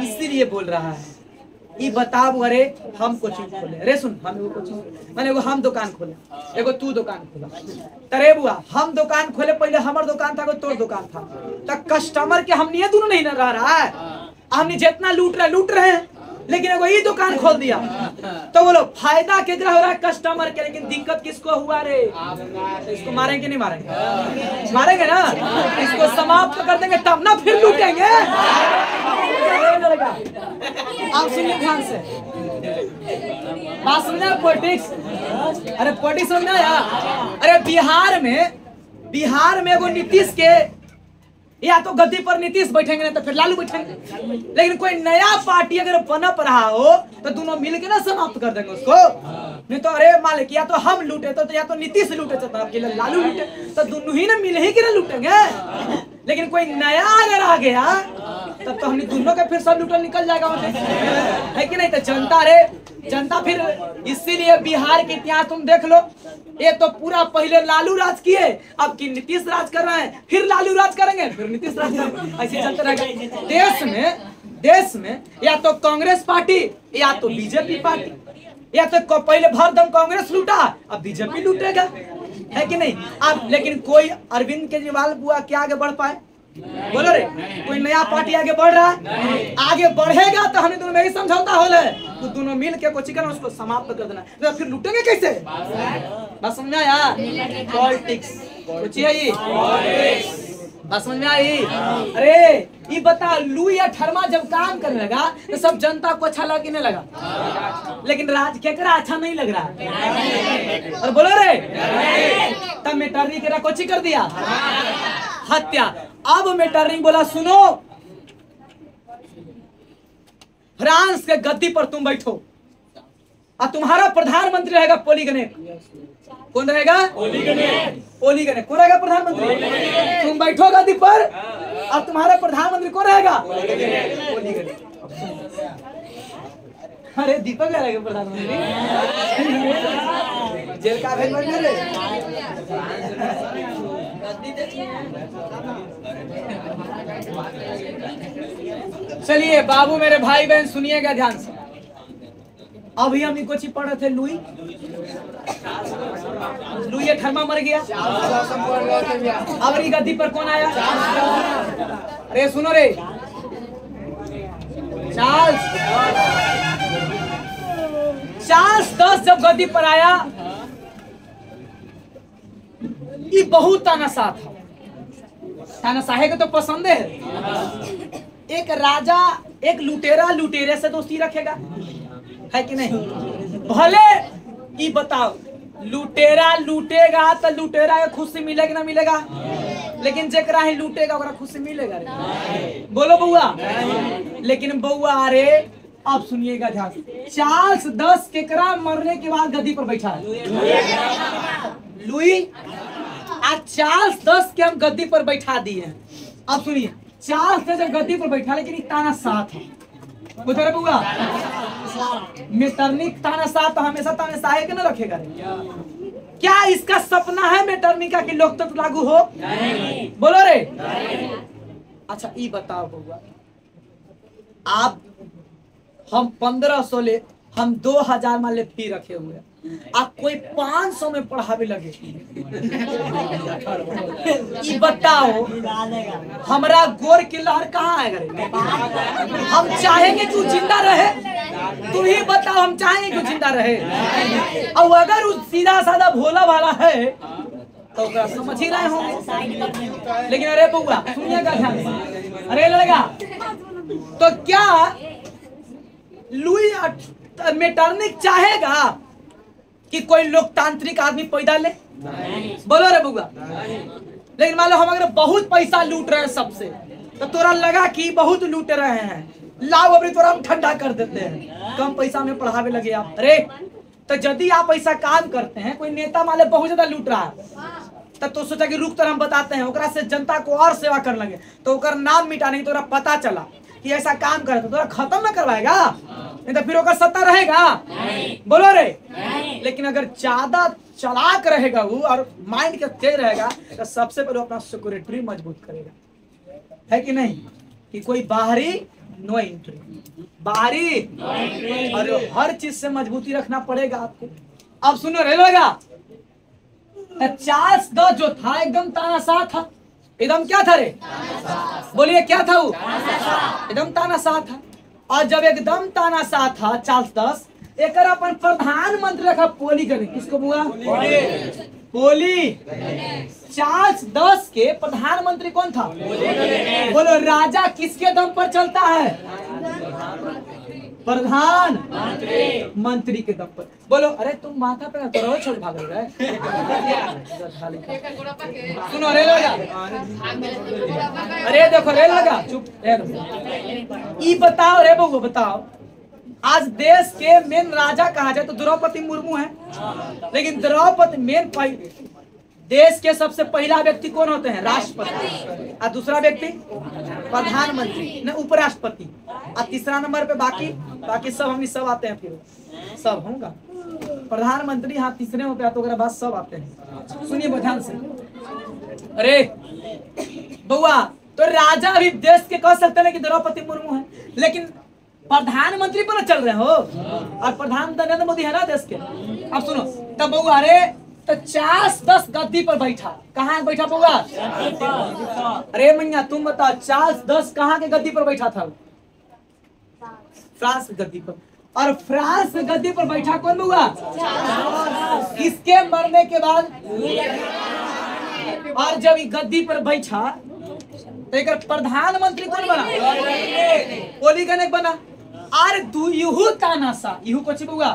इसीलिए बोल रहा है। ये बताओ, अरे हम कोचिंग खोले, अरे सुन, हम एगो कोचिंग माने एगो हम दुकान खोले, एगो तू दुकान खोला। तरे बुआ हम दुकान खोले, पहले हमार दुकान था, तोर दुकान था, तो कस्टमर के हम नहीं दोनों नहीं न रह रहा है। हमने जितना लूट रहे हैं, लेकिन एगो ये दुकान खोल दिया तो बोलो फायदा केकरा हो रहा है? कस्टमर के। लेकिन दिक्कत किसको हुआ रे? इसको मारेंगे नहीं मारेंगे? मारेंगे ना, इसको समाप्त कर देंगे तब ना फिर लूटेंगे। आप सुनिए ध्यान से, बात समझना पॉलिटिक्स। अरे पॉलिटिक्स समझना यार। अरे बिहार में एगो नीतीश के, या तो गद्दी पर नीतीश बैठेंगे नहीं तो फिर लालू बैठेंगे। लेकिन कोई नया पार्टी अगर पनप रहा हो तो दोनों मिलकर ना समाप्त कर देंगे उसको। नहीं तो अरे मालिक, या तो हम लूटे तो या तो नीतीश लूटे तो लालू लूटे, तो दोनों ही ना मिल ही के ना लूटेंगे। लेकिन कोई नया अगर आ गया तब तो हमने दोनों के फिर सब लूटल निकल जाएगा, है कि नहीं? तो जनता फिर, इसीलिए बिहार के इतिहास तुम देख लो, ये तो पूरा पहले लालू राज किए, अब की नीतीश राज कर रहे हैं, फिर लालू राज करेंगे, फिर नीतीश राज करेंगे, ऐसे चलते रहेगा। देश में या तो कांग्रेस पार्टी या तो बीजेपी पार्टी, या तो पहले भरदम कांग्रेस लूटा, अब बीजेपी लूटेगा, है कि नहीं? अब लेकिन कोई अरविंद केजरीवाल बुआ क्या आगे बढ़ पाए? बोलो रे, कोई नया पार्टी आगे बढ़ रहा है? आगे बढ़ेगा तो हमें दोनों में ही समझौता हो ले, तो दोनों मिल के कोशिश करना उसको समाप्त कर देना, तो फिर लूटेंगे कैसे? बस समझा यार। पॉलिटिक्स कुछ है ये। बात समझ में आई? अरे ये बता, लुई अठारहवां जब काम करने लगा तो सब जनता को अच्छा लगा कि नहीं लगा? लेकिन राज केकरा अच्छा नहीं लग रहा। और बोलो रे, तब मेटरनी केरा कोची कर दिया, हत्या। अब मेटरनी बोला सुनो, फ्रांस के गद्दी पर तुम बैठो और तुम्हारा प्रधानमंत्री रहेगा पोलीगने। कौन रहेगा? पोलीगने। कौन रहेगा प्रधानमंत्री? तुम बैठो गद्दी पर और तुम्हारा प्रधानमंत्री कौन रहेगा? पोलीगने। अरे दीपक रहेगा प्रधानमंत्री, जेल का भेज बन रे। चलिए बाबू, मेरे भाई बहन सुनिएगा ध्यान से। अभी हम इनको चीज पढ़ रहे थे, लुई अठारहवां मर गया। अब गद्दी पर कौन आया? अरे सुनो रे, चार्ल्स 10 जब गद्दी पर आया, ये बहुत तानाशाह था। तानाशाही को तो पसंद है। एक राजा एक लुटेरा लुटेरे से दोस्ती रखेगा, है कि नहीं? भले ये बताओ, लुटेरा लूटेगा तो लुटेरा के खुशी मिलेगा ना मिलेगा? लेकिन जेकरा ही लूटेगा ओकरा खुशी मिलेगा रे? बोलो बउआ। लेकिन बउआ अरे अब सुनिएगा ध्यान से, चार्ल्स 10 केकरा मरने के बाद गद्दी पर बैठा है? लुई। आज चार्ल्स 10 के हम गद्दी पर बैठा दिए। अब सुनिए, चार्ल्स ने जब गद्दी पर बैठा, लेकिन तानाशाह था। बुझ रहे बउआ? मेटरनी तानाशाह तो हमेशा तानाशाह के ना रखेगा रे। क्या इसका सपना है मेटरनी का कि लोकतंत्र लागू हो? नहीं। बोलो रे। अच्छा ये बताओ बउआ, आप हम 1500 ले, हम 2000 मान ले फी रखे हुए, आप कोई 500 में पढ़ावे लगे, ये बताओ हमारा गोर की लहर कहाँ आएगा? हम चाहेंगे तू जिंदा रहे? तुम ही बताओ, हम चाहेंगे क्यों जिंदा रहे? और अगर उस सीधा साधा भोला वाला है तो समझ ही रहे होंगे। लेकिन अरे बउआ सुनिएगा ध्यान से, अरे लड़का, तो क्या लुई मेटरनिक चाहेगा कि कोई लोकतांत्रिक आदमी पैदा ले? बोलो रे बउआ। लेकिन मान लो हम अगर बहुत पैसा लूट रहे हैं सबसे, तो तोरा लगा कि बहुत लूट रहे हैं, लाओ अभी तोरा हम ठंडा कर देते हैं, कम पैसा में पढ़ावे लगे आप। अरे तो यदि आप ऐसा काम करते हैं, कोई नेता मान लो बहुत ज्यादा लूट रहा है, तब तो सोचा कि रुक तो हम बताते हैं, ओकरा से जनता को और सेवा कर लगे, तो ओकर नाम मिटाने की तोरा पता चला कि ऐसा काम करे तो तोरा खत्म ना करवाएगा, नहीं तो फिर ओकर सत्ता रहेगा? बोलो रे। लेकिन अगर ज्यादा चालाक रहेगा वो और माइंड के तेज रहेगा, तो सबसे पहले अपना सिक्योरिटी मजबूत करेगा, है कि नहीं? कि कोई बाहरी नो एंट्री, बाहरी और हर चीज से मजबूती रखना पड़ेगा आपको। अब सुनो रे लगा, चार्ल्स 10 जो था एकदम तानाशाह था। एकदम क्या था रे? बोलिए क्या था वो? एकदम तानाशाह था। और जब एकदम तानाशाह था चार्ल्स 10, एक अपन प्रधानमंत्री रखा पोलीगने। किसको बुआ? पोली। चार्ल्स 10 के प्रधानमंत्री कौन था? बोलो, राजा किसके दम पर चलता है? प्रधान मंत्री के दम पर। बोलो, अरे तुम माथा पे करो, छोड़ भाग रहे। सुनो रे लगा, अरे देखो रे लगा, चुप। ये बताओ रे बउआ, बताओ आज देश के मेन राजा कहा जाए तो द्रौपदी मुर्मू है। लेकिन द्रौपदी मेन देश के सबसे पहला व्यक्ति कौन होते हैं? राष्ट्रपति। और दूसरा व्यक्ति प्रधानमंत्री न उपराष्ट्रपति। और तीसरा नंबर पे बाकी सब हम सब आते हैं, फिर सब होगा प्रधानमंत्री। हाँ तीसरे में पे तो बाद सब आते हैं। सुनिए ध्यान से। अरे बउआ, तो राजा भी देश के कह सकते हैं कि द्रौपदी मुर्मू है, लेकिन प्रधानमंत्री पर चल रहे हो, और प्रधानमंत्री नरेंद्र मोदी है ना देश के। अब सुनो तब बउआ, अरे तो चार्ल्स 10 गद्दी पर बैठा, कहाँ बैठा बउआ? अरे मैया तुम बताओ, चार्ल्स 10 कहाँ के गद्दी पर बैठा था? फ्रांस की गद्दी पर। और फ्रांस की गद्दी पर बैठा कौन बउआ? किसके मरने के बाद? और जब ये गद्दी पर बैठा तो एक प्रधानमंत्री कौन बना? पोलीगन बना। अरे तू यहू तानासा यहू कुछ बुआ।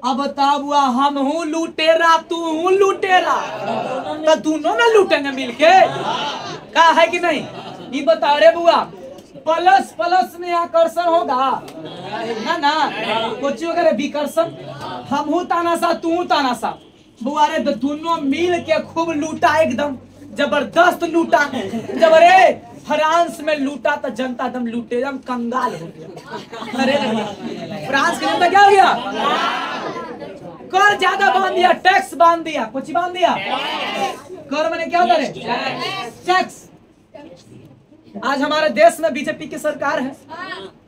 अब बता बुआ, हम हूँ लुटेरा तू हूँ लुटेरा, तो दोनों ना लूटेंगे मिलके, का है कि नहीं? ये बता रे बुआ, प्लस प्लस में आकर्षण होगा ना? ना कुछ अगर विकर्षण, हम हूँ तानासा तू हूँ तानासा बुआ रे, तो दोनों मिल के खूब लूटा, एकदम जबरदस्त लूटा। जब अरे फ्रांस में लूटा तो जनता दम लूटे, एकदम कंगाल हो गया। अरे फ्रांस की जनता क्या हो गया? कर ज्यादा बांध दिया, टैक्स बांध दिया, कुछ बांध दिया। कर मैंने क्या होता है? टैक्स। आज हमारे देश में बीजेपी की सरकार है,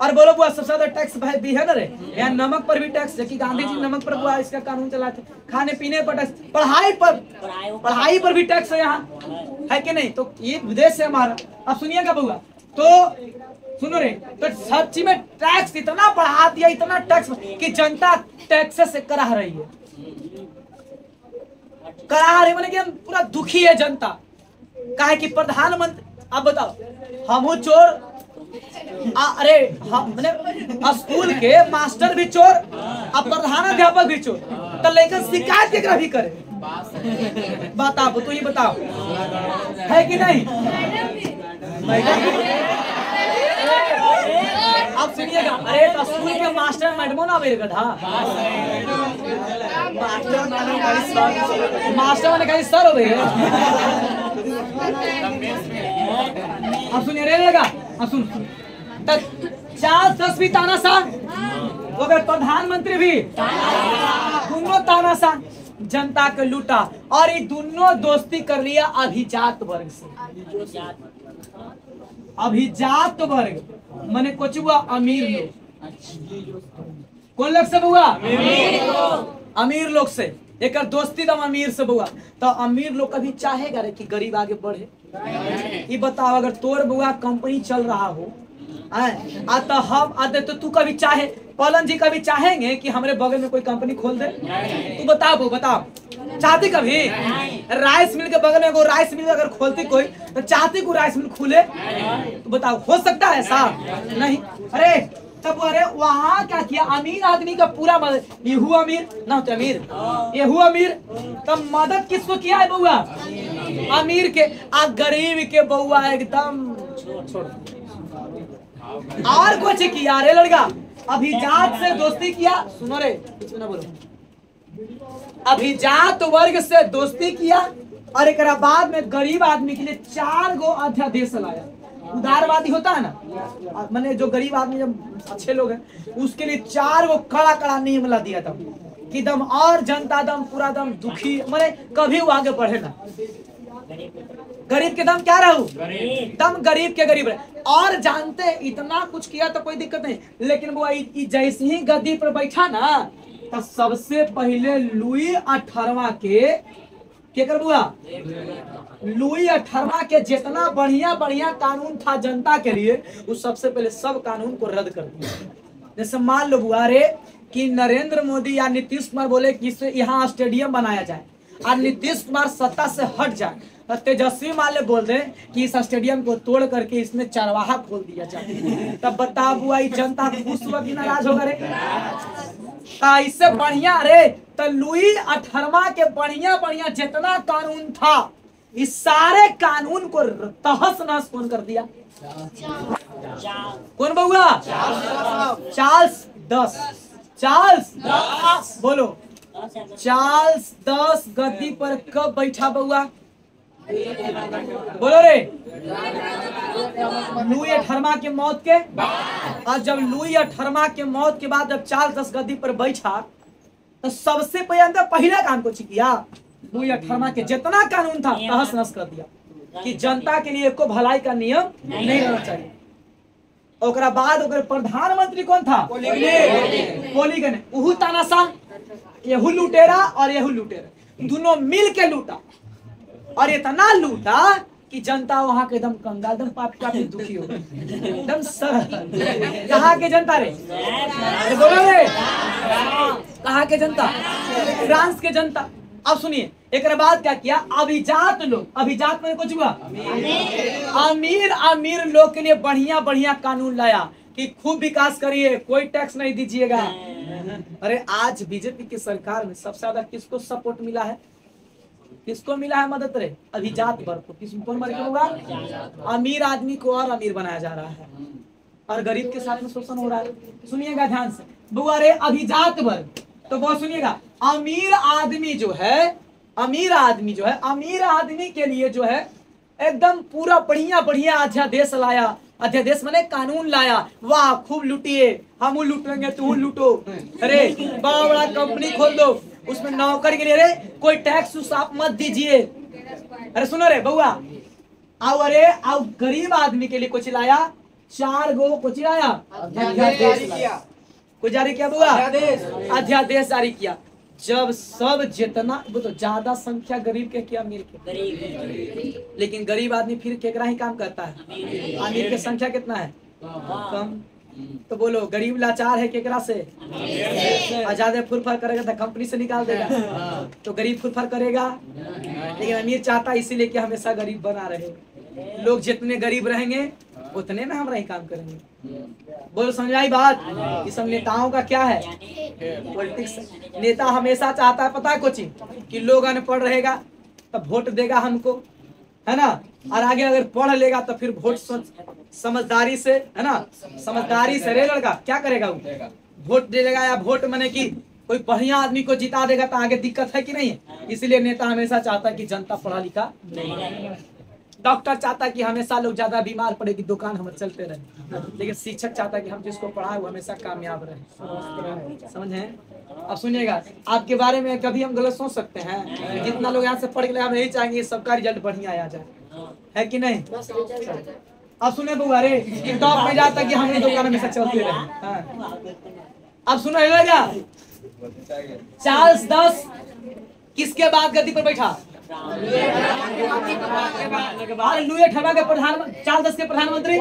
और बोलो बुआ सबसे ज्यादा टैक्स भी है ना रे? यहाँ नमक पर भी टैक्स, जबकि गांधी जी नमक पर बुआ इसका कानून चलाए थे। खाने पीने पर टैक्स, पढ़ाई पर भी टैक्स है यहाँ, है कि नहीं? तो ये विदेश है हमारा। अब सुनिएगा बुआ, तो सुनो रे, तो सच्ची में टैक्स इतना बढ़ा दिया, इतना टैक्स कि जनता टैक्स से करा रही है, करा रही, मैंने पूरा दुखी है जनता। काहे कि प्रधानमंत्री, अब बताओ, हम हूँ चोर, अरे हम स्कूल के मास्टर भी चोर, अब प्रधान अध्यापक भी चोर, तो लेकिन शिकायत केकरा भी करे? बताओ, तो ये बताओ, है कि नहीं? अब सुनिएगा, अरे तो स्कूल के मास्टर मैडमो ना मेरे गधा, मास्टर मैंने कहीं सर हो गई है। अब सुनिए रे लगा, अब सुन, 4-10 भी तानाशाह, अगर प्रधानमंत्री भी दोनों तानाशाह जनता के लूटा, और ये दोनों दोस्ती कर लिया अभिजात वर्ग से। अभिजात वर्ग माने कुछ हुआ अमीर लोग। कौन लोग से हुआ? अमीर लोग से। एक दोस्ती दम अमीर से बुआ, तो अमीर लोग कभी चाहेगा रे कि गरीब आगे बढ़े? ये बताओ, अगर तोर बुआ कंपनी चल रहा हो, तो हम आते तो तू कभी चाहे, पलन जी कभी चाहेंगे कि हमारे बगल में कोई कंपनी खोल दे? तू बताओ, बताओ, चाहती कभी? राइस मिल के बगल में कोई राइस मिल अगर खोलती कोई, तो चाहती को राइस मिल खुले? तो बताओ, हो सकता है ऐसा? नहीं। अरे तब अरे वहाँ क्या किया, अमीर आदमी का पूरा मदद, येहू अमीर ना होते अमीर, येहू अमीर, तब मदद किसको किया है बउआ? अमीर के। आ गरीब के बउआ एकदम छोड़। और कुछ किया रे लड़का? अभिजात से दोस्ती किया। सुनो रे, कुछ ना बोलो। अभिजात वर्ग से दोस्ती किया, और एक बाद में गरीब आदमी के लिए 4 गो अध्यादेश लाया। उदारवादी होता है ना, मैंने जो गरीब आदमी जब अच्छे लोग हैं उसके लिए 4 गो कड़ा कड़ा नियम ला दिया था कि दम और जनता दम पूरा दम दुखी, मैंने कभी वो आगे बढ़े ना। गरीब के दम क्या रहू? दम गरीब के गरीब रहे। और जानते इतना कुछ किया तो कोई दिक्कत नहीं, लेकिन वो जैसे ही गद्दी पर बैठा ना, तो सबसे पहले लुई 18वां के कर बुआ, लुई 18वां के जितना बढ़िया बढ़िया कानून था जनता के लिए, वो सबसे पहले सब कानून को रद्द कर दिया। जैसे मान लो बुआ रे कि नरेंद्र मोदी या नीतीश कुमार बोले कि यहाँ स्टेडियम बनाया जाए, और नीतीश कुमार सत्ता से हट जाए, तो तेजस्वी माले बोल दे कि इस स्टेडियम को तोड़ करके इसमें चरवाहा खोल दिया जाए, तब बता बुआ जनता खुश हुआ कि नाराज होगा रे? इससे बढ़िया रे तो लुई 18वां के बढ़िया बढ़िया जितना कानून था, इस सारे कानून को तहस नहस कौन कर दिया? कौन बउआ? चार्ल्स 10। चार्ल्स 10 बोलो। चार्ल्स 10 गद्दी पर कब बैठा बउआ? बोलो रे। लुई 18वां के मौत के, और जब लुई 18वां के मौत के बाद जब चार्ल्स 10 गद्दी पर बैठा, तो सबसे पहला काम कुछ किया, लुई 18वां के जितना कानून था तहस नहस कर दिया कि जनता के लिए एको भलाई का नियम नहीं रहना चाहिए। ओकरा बाद ओकर प्रधानमंत्री कौन था? पोलीगन। उहू तानाशाह, येहू लुटेरा और येहू लुटेरा, दोनों मिल के लूटा, और इतना लूटा कि जनता वहां के एकदम कंगाल, एकदम काफी दुखी हो गई, एकदम सर। कहाँ के जनता रे? बोलो रे, कहाँ के जनता? फ्रांस के जनता। अब सुनिए, एक बाद क्या किया, अभिजात लोग, अभिजात में कुछ हुआ, अमीर अमीर लोग के लिए बढ़िया बढ़िया कानून लाया कि खूब विकास करिए, कोई टैक्स नहीं दीजिएगा। अरे आज बीजेपी की सरकार में सबसे ज्यादा किसको सपोर्ट मिला है, किसको मिला है मदद रे, अभिजात वर्ग को। किसको मदद होगा, अमीर आदमी को और अमीर बनाया जा रहा है और गरीब के साथ में शोषण हो रहा है। सुनिएगा ध्यान से बुआ रे, अभिजात वर्ग, तो बहुत सुनिएगा, अमीर आदमी जो है, अमीर आदमी जो है, अमीर आदमी के लिए जो है एकदम पूरा बढ़िया बढ़िया अध्यादेश लाया, अध्यादेश माने कानून लाया, वाह खूब लूटिए, हम लूटेंगे तू लूटो, अरे बड़ा बड़ा कंपनी खोल दो, उसमें नौकर के लिए रे कोई टैक्स आप मत दीजिए। अरे सुनो रे बउआ, आओ अरे आओ, गरीब आदमी के लिए कुछ लाया, 4 गो कुछ लाया, अध्यादेश कुछ जारी किया बुआ, अध्यादेश जारी किया। जब सब जितना वो तो ज्यादा संख्या गरीब के क्या अमीर के, लेकिन गरीब आदमी फिर केकरा ही काम करता है, अमीर की संख्या कितना है, कम। तो बोलो गरीब लाचार है केकरा से, ज्यादा फुरफर करेगा तो कंपनी से निकाल देगा, तो गरीब फुरफर करेगा, लेकिन अमीर चाहता है इसीलिए कि हमेशा गरीब बना रहे। लोग जितने गरीब रहेंगे उतने में हम रही काम करेंगे। बोलो समझाई बात। ये सब नेताओं का क्या है, पॉलिटिक्स। नेता हमेशा चाहता है पता है कुछ कि लोग अनपढ़ रहेगा तब वोट देगा हमको, है ना, और आगे अगर पढ़ लेगा तो फिर वोट समझदारी से, है ना, समझदारी से रे लड़का क्या करेगा, वो वोट दे देगा, या वोट माने कि कोई बढ़िया आदमी को जिता देगा तो आगे दिक्कत है कि नहीं। इसलिए नेता हमेशा चाहता है कि जनता पढ़ा लिखा नहीं। डॉक्टर चाहता है कि हमेशा लोग ज्यादा बीमार पड़े कि दुकान हमारे चलते रहे, लेकिन शिक्षक चाहता है कि हम जिसको पढ़ाए वो हमेशा कामयाब रहे। समझे। अब सुनिएगा, आपके बारे में कभी हम गलत सोच सकते हैं, जितना लोग यहाँ से पढ़ के हम यही चाहेंगे सबका रिजल्ट बढ़िया आ जाए, है कि नहीं। अब सुने बुआ रे, टॉप में जाता कि हमारी दुकान हमेशा चलते रहे। अब सुनो लगा, चार्ल्स 10 किसके बाद गद्दी पर बैठा, लुई ठबा के चार्ल्स 10 के प्रधानमंत्री,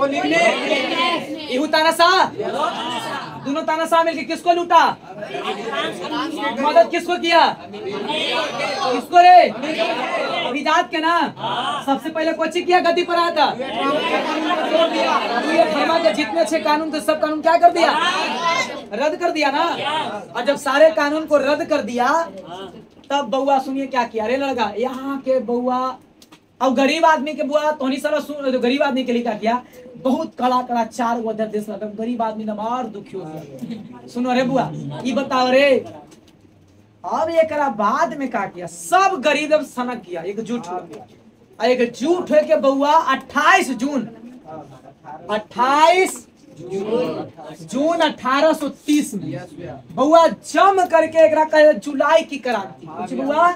इहू तानाशाह, दोनों तानाशाह मिलकर किसको लूटा, मदद किसको किया, किसको रे, अभिजात के ना। सबसे पहले कोची किया, गद्दी पर आया था, लुई ठबा के जितने अच्छे कानून थे सब कानून क्या कर दिया, रद्द कर दिया ना। और जब सारे कानून को रद्द कर दिया तब बउआ सुनिए क्या किया रे लड़का, यहाँ के बउआ अब गरीब आदमी के बुआ तो सारा सुन, गरीब आदमी के लिए क्या किया, बहुत कड़ा कड़ा 4 गो अध्यादेश लगा, गरीब आदमी ना मार दुखी हो गया। सुनो रे बुआ, ये बताओ रे, अब एक बाद में क्या किया, सब गरीब सनक किया, एकजुट हो गया, एकजुट हो के बउआ 28 जून 1830 में बउआ जम करके एक कहे जुलाई की क्रांति, कुछ बउआ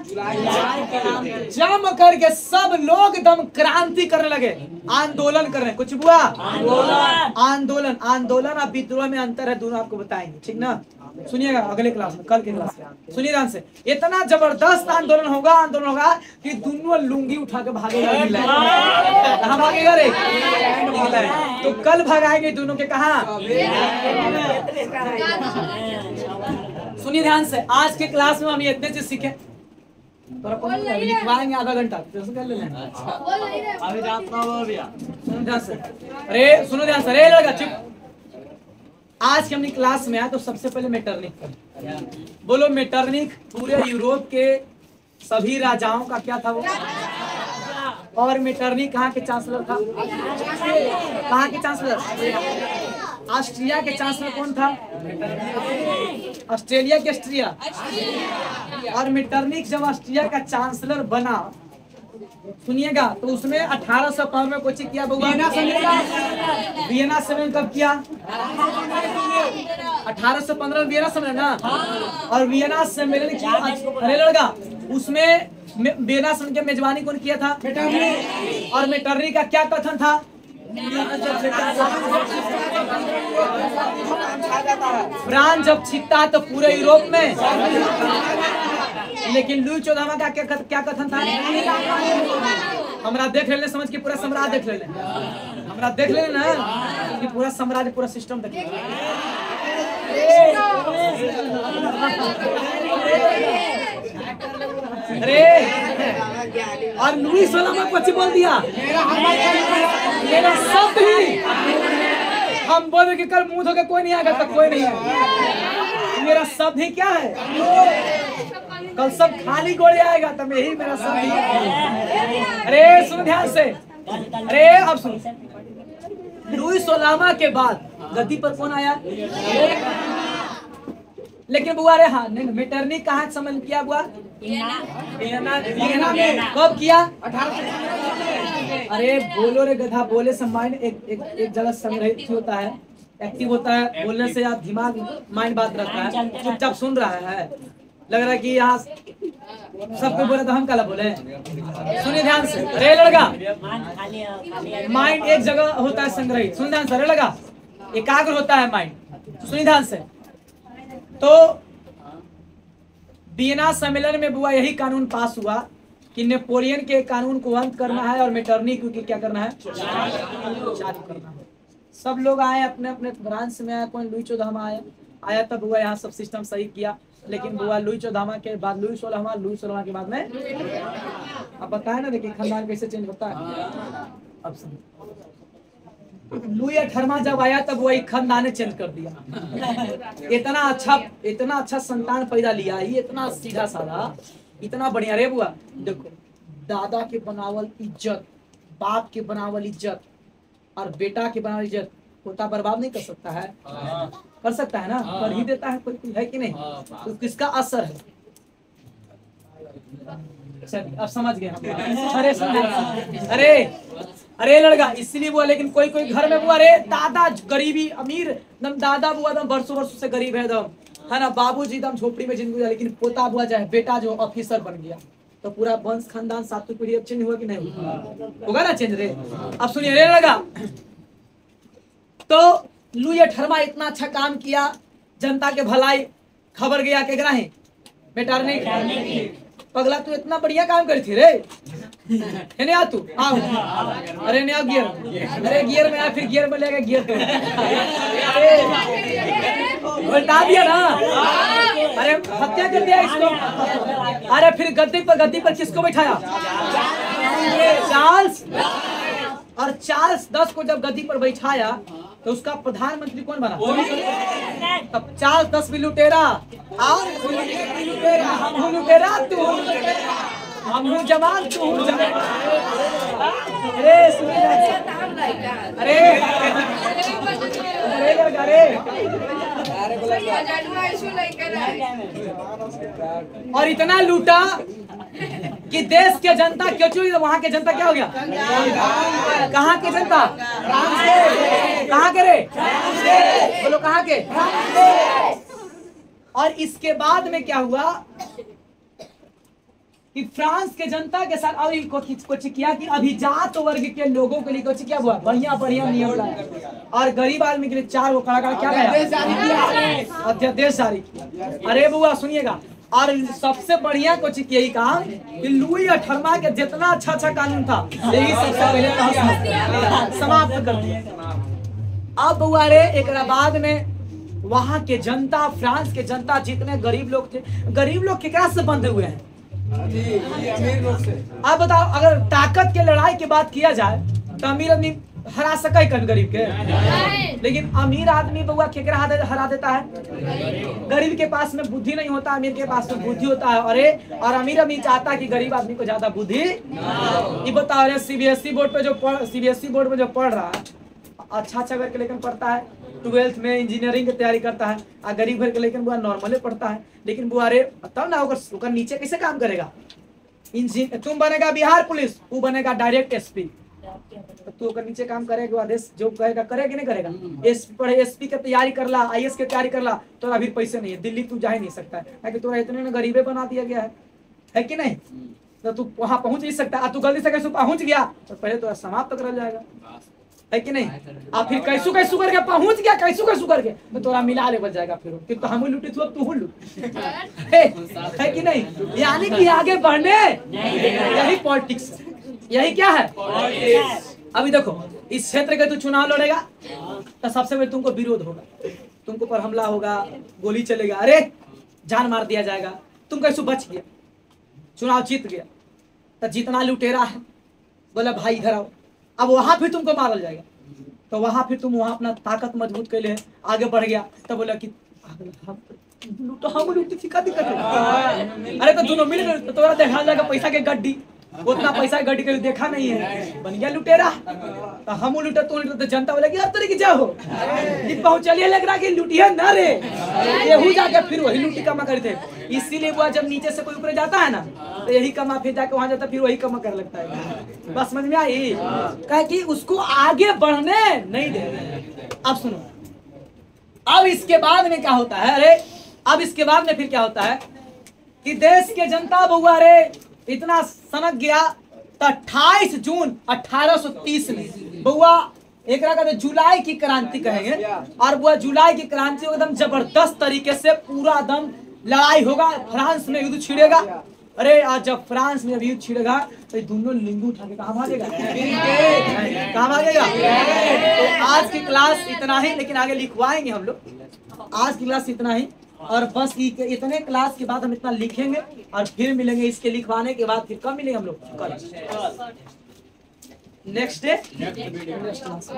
जम करके सब लोग एकदम क्रांति करने लगे, आंदोलन कर रहे हैं। कुछ बुआ आंदोलन, आंदोलन और विद्रोह में अंतर है, दोनों आपको बताएंगे, ठीक ना। सुनिएगा अगले क्लास में, कल के क्लास में सुनिए ध्यान से। इतना जबरदस्त आंदोलन होगा कि दोनों लुंगी उठा के भागेगा, कहाँ भागेगा रे, तो कल भगाएंगे दोनों के कहा। सुनिए ध्यान से, आज के क्लास में हम ये इतने चीज सीखे, लिखवाएंगे आधा घंटा, अरे सुनो ध्यान से, अरे लड़का चुप। आज की अपनी क्लास में आया तो सबसे पहले मेटरनिक कर, बोलो मेटरनिक पूरे यूरोप के सभी राजाओं का क्या था वो, और मेटरनिक कहाँ के चांसलर था, कहाँ के चांसलर, ऑस्ट्रिया के चांसलर कौन था, ऑस्ट्रेलिया के ऑस्ट्रिया। और मेटरनिक जब ऑस्ट्रिया का चांसलर बना, सुनिएगा, तो उसमें 1805 में कुछ किया बउआ, वियना सम्मेलन कब किया, 1815 में वियना सम्मेलन ना, और वियना सम्मेलन की अरे लड़का उसमें वियना सम्मेलन की मेजबानी कौन किया था, और मेटरनिक का क्या कथन था, फ्रांस जब छिपता है तो पूरे यूरोप में, लेकिन लुई 14वां का क्या कथन था, हमरा देख लेने समझ के पूरा साम्राज्य देख लेने, हमरा देख लेने ना कि पूरा साम्राज्य पूरा सिस्टम देख लेने। अरे और लुई 16 को बोल दिया मेरा शब्द ही, हम बोले कि कल मुंह धो के कोई नहीं आएगा, तो कोई नहीं आएगा, मेरा शब्द ही क्या है, कल सब खाली गोले आएगा, तब यही मेरा शब्द ही है। अरे सुन ध्यान से, अरे अब सुन, लुई 16 के बाद गद्दी पर कौन आया? लेकिन बुआ रे हाँ नहीं, मेटरनी कहाँ समझ किया बुआ? वियना में। कब किया? 1800। अरे बोलो रे गधा, बोले से माइंड एक जगह संग्रहित होता है, एक्टिव होता है, बोलने से आप दिमाग माइंड बात रहता है, चुपचाप सुन रहा है, लग रहा है कि यहाँ सबको बोले तो हम कल बोले। सुनिए ध्यान से, अरे लड़का माइंड एक जगह होता है संग्रहित, सुन ध्यान से, अरे लड़का एकाग्र होता है माइंड, सुनिए ध्यान से। तो वियना सम्मेलन में बुआ यही कानून पास हुआ कि नेपोलियन के कानून को अंत करना है और मेटरनी को क्या करना है? चालू करना है। सब लोग आए अपने अपने ब्रांच में आए, कोई लुई 14 आया तब बुआ यहाँ सब सिस्टम सही किया। लेकिन बुआ लुई 14 के बाद लुई 16 के बाद में अब बताया ना, देखिए खानदान कैसे चेंज होता है। अब लुई 18 जब आया तब वही खानदान ने चेंज कर दिया। इतना अच्छा संतान पैदा लिया, ये इतना सीधा साधा, इतना बढ़िया। रे बुआ देखो, दादा के बनावल इज्जत, बाप के बनावल इज्जत और बेटा के बनावल इज्जत पोता बर्बाद नहीं कर सकता है? कर सकता है ना, कर ही देता है कोई, है कि नहीं? तो किसका असर है? अब समझ गए हम। अरे लड़का इसलिए बुआ, लेकिन कोई घर में बुआ, अरे दादा गरीबी अमीर दम, दादा बुआ दम वर्षों से गरीब है दम, है ना, बाबूजी दम झोपड़ी में जिंदगी, लेकिन पोता बुआ चाहे बेटा जो ऑफिसर बन गया, तो पूरा वंश खानदान सातवीं पीढ़ी अब चेंज हुआ कि नहीं? होगा ना चेंज रे। अब सुनिए रे लड़का, तो लुई 18 इतना अच्छा काम किया, जनता के भलाई, खबर गया के ग्राही मेटरनी। पगला तू इतना बढ़िया काम करी थी रे, है आ तू आओ, अरे नहीं आओ गियर, अरे गियर में आ, फिर गियर में लेगा गियर बता दिया ना, अरे हत्या कर दिया इसको। अरे फिर गद्दी पर किसको बैठाया? चार्ल्स। और चार्ल्स 10 को जब गद्दी पर बैठाया तो उसका प्रधानमंत्री कौन बना? तब चार्ल्स 10 भी लुटेरा, और लुटेरा, हम लुटेरा, तू हम जवान, तू जवान। अरे और इतना लूटा कि देश के जनता क्यों चुनी, वहां के जनता क्या हो गया? कहाँ के जनता? कहाँ के रे? बोलो कहाँ के? और इसके बाद में क्या हुआ कि फ्रांस के जनता के साथ और कुछ किया कि अभिजात वर्ग के लोगों के लिए कुछ क्या हुआ? बढ़िया नियम लाया, और गरीब आदमी के लिए 4 वो कड़ा क्या लाया? अध्यादेश जारी किया। अरे बुआ सुनिएगा, और सबसे बढ़िया कुछ यही काम कि लुई 18 के जितना अच्छा कानून था यही सबसे पहले समाप्त कर दिया। अब बुआ रे एक बाद में वहां के जनता, फ्रांस के जनता, जितने गरीब लोग थे, गरीब लोग केकरा से बंधे हुए हैं? आप बताओ, अगर ताकत के लड़ाई की बात किया जाए तो अमीर आदमी हरा सके कभी गरीब के, लेकिन अमीर आदमी बउआ केकरा हरा देता है? गरीब के पास में बुद्धि नहीं होता, अमीर के पास में बुद्धि होता है। अरे और अमीर आदमी चाहता है कि गरीब आदमी को ज्यादा बुद्धि। ये बताओ, अरे सीबीएसई बोर्ड में जो पढ़ रहा है, अच्छा करके लेकिन पढ़ता है, 12th में इंजीनियरिंग की तैयारी करता है, और गरीब घर के लेकिन बुआ नॉर्मली पढ़ता है, लेकिन बुआ रे तब ना होकर नीचे कैसे काम करेगा? तुम बनेगा बिहार पुलिस, तू बनेगा डायरेक्ट एसपी, तू ओकर नीचे काम करेगा, आदेश जो कहेगा करेगा कि नहीं करेगा? एसपी की तैयारी कर ला, आईएएस की तैयारी कर ला, तो अभी पैसे नहीं है, दिल्ली तू जा ही नहीं सकता है कि तोरा इतने गरीबे बना दिया गया है कि नहीं? तो तू वहां पहुंच नहीं सकता, तू गलती से कैसे पहुंच गया तो पहले तो समाप्त कर जाएगा, है कि नहीं? आप फिर कैसू करके पहुंच गया, कैसू करके तो तोरा मिला ले बच जाएगा, फिर तो हम लूटी तू लूट, है कि नहीं? यानी कि आगे बढ़ने यही पॉलिटिक्स, यही क्या है? अभी देखो, इस क्षेत्र के तू चुनाव लड़ेगा तो सबसे पहले तुमको विरोध होगा, तुमको पर हमला होगा, गोली चलेगा, अरे जान मार दिया जाएगा, तुम कैसे बच गया, चुनाव जीत गया, तो जितना लुटेरा है बोला भाई इधर आओ, अब वहां फिर तुमको मारल जाएगा। तो वहां फिर तुम वहां अपना ताकत मजबूत कर ले, आगे बढ़ गया तो बोला कि हम लूटी थी, का दिक्कत है? अरे तो दोनों मिल गए तो तोरा देखा जाएगा पैसा के गड्डी, उतना पैसा के गड्डी कभी देखा नहीं है, बन गया लुटेरा। तो हम लूटे तो जनता बोले कि अब तरीके जाओ पहुंचलिए लग रहा कि लुटिया ना रे, यहू जाके फिर वही लुटी कमा करते। इसीलिए वो जब नीचे से कोई ऊपर जाता है ना तो यही कमा, फिर जाके वहां जाता फिर वही कमा कर लगता है। बस समझ में आई? कहे कि उसको आगे बढ़ने नहीं दे। अब सुनो, अब इसके बाद में क्या होता है? अरे अब इसके बाद में फिर क्या होता है कि देश के जनता बउआ रे इतना सनक गया। तो 28 जून 1830 में बउआ एक जुलाई की क्रांति कहेंगे, और वो जुलाई की क्रांति एकदम जबरदस्त तरीके से पूरा दम लड़ाई होगा, फ्रांस में युद्ध छिड़ेगा। अरे आज जब फ्रांस में युद्ध छिड़ेगा तो दोनों लिंगू उठा के कहाँ भागेगा? कहाँ भागेगा? तो आज की क्लास इतना ही, लेकिन आगे लिखवाएंगे हम लोग। आज की क्लास इतना ही, और बस इतने क्लास के बाद हम इतना लिखेंगे और फिर मिलेंगे। इसके लिखवाने के बाद फिर कब मिलेंगे हम लोग? कल, नेक्स्ट डे, नेक्स्ट क्लास।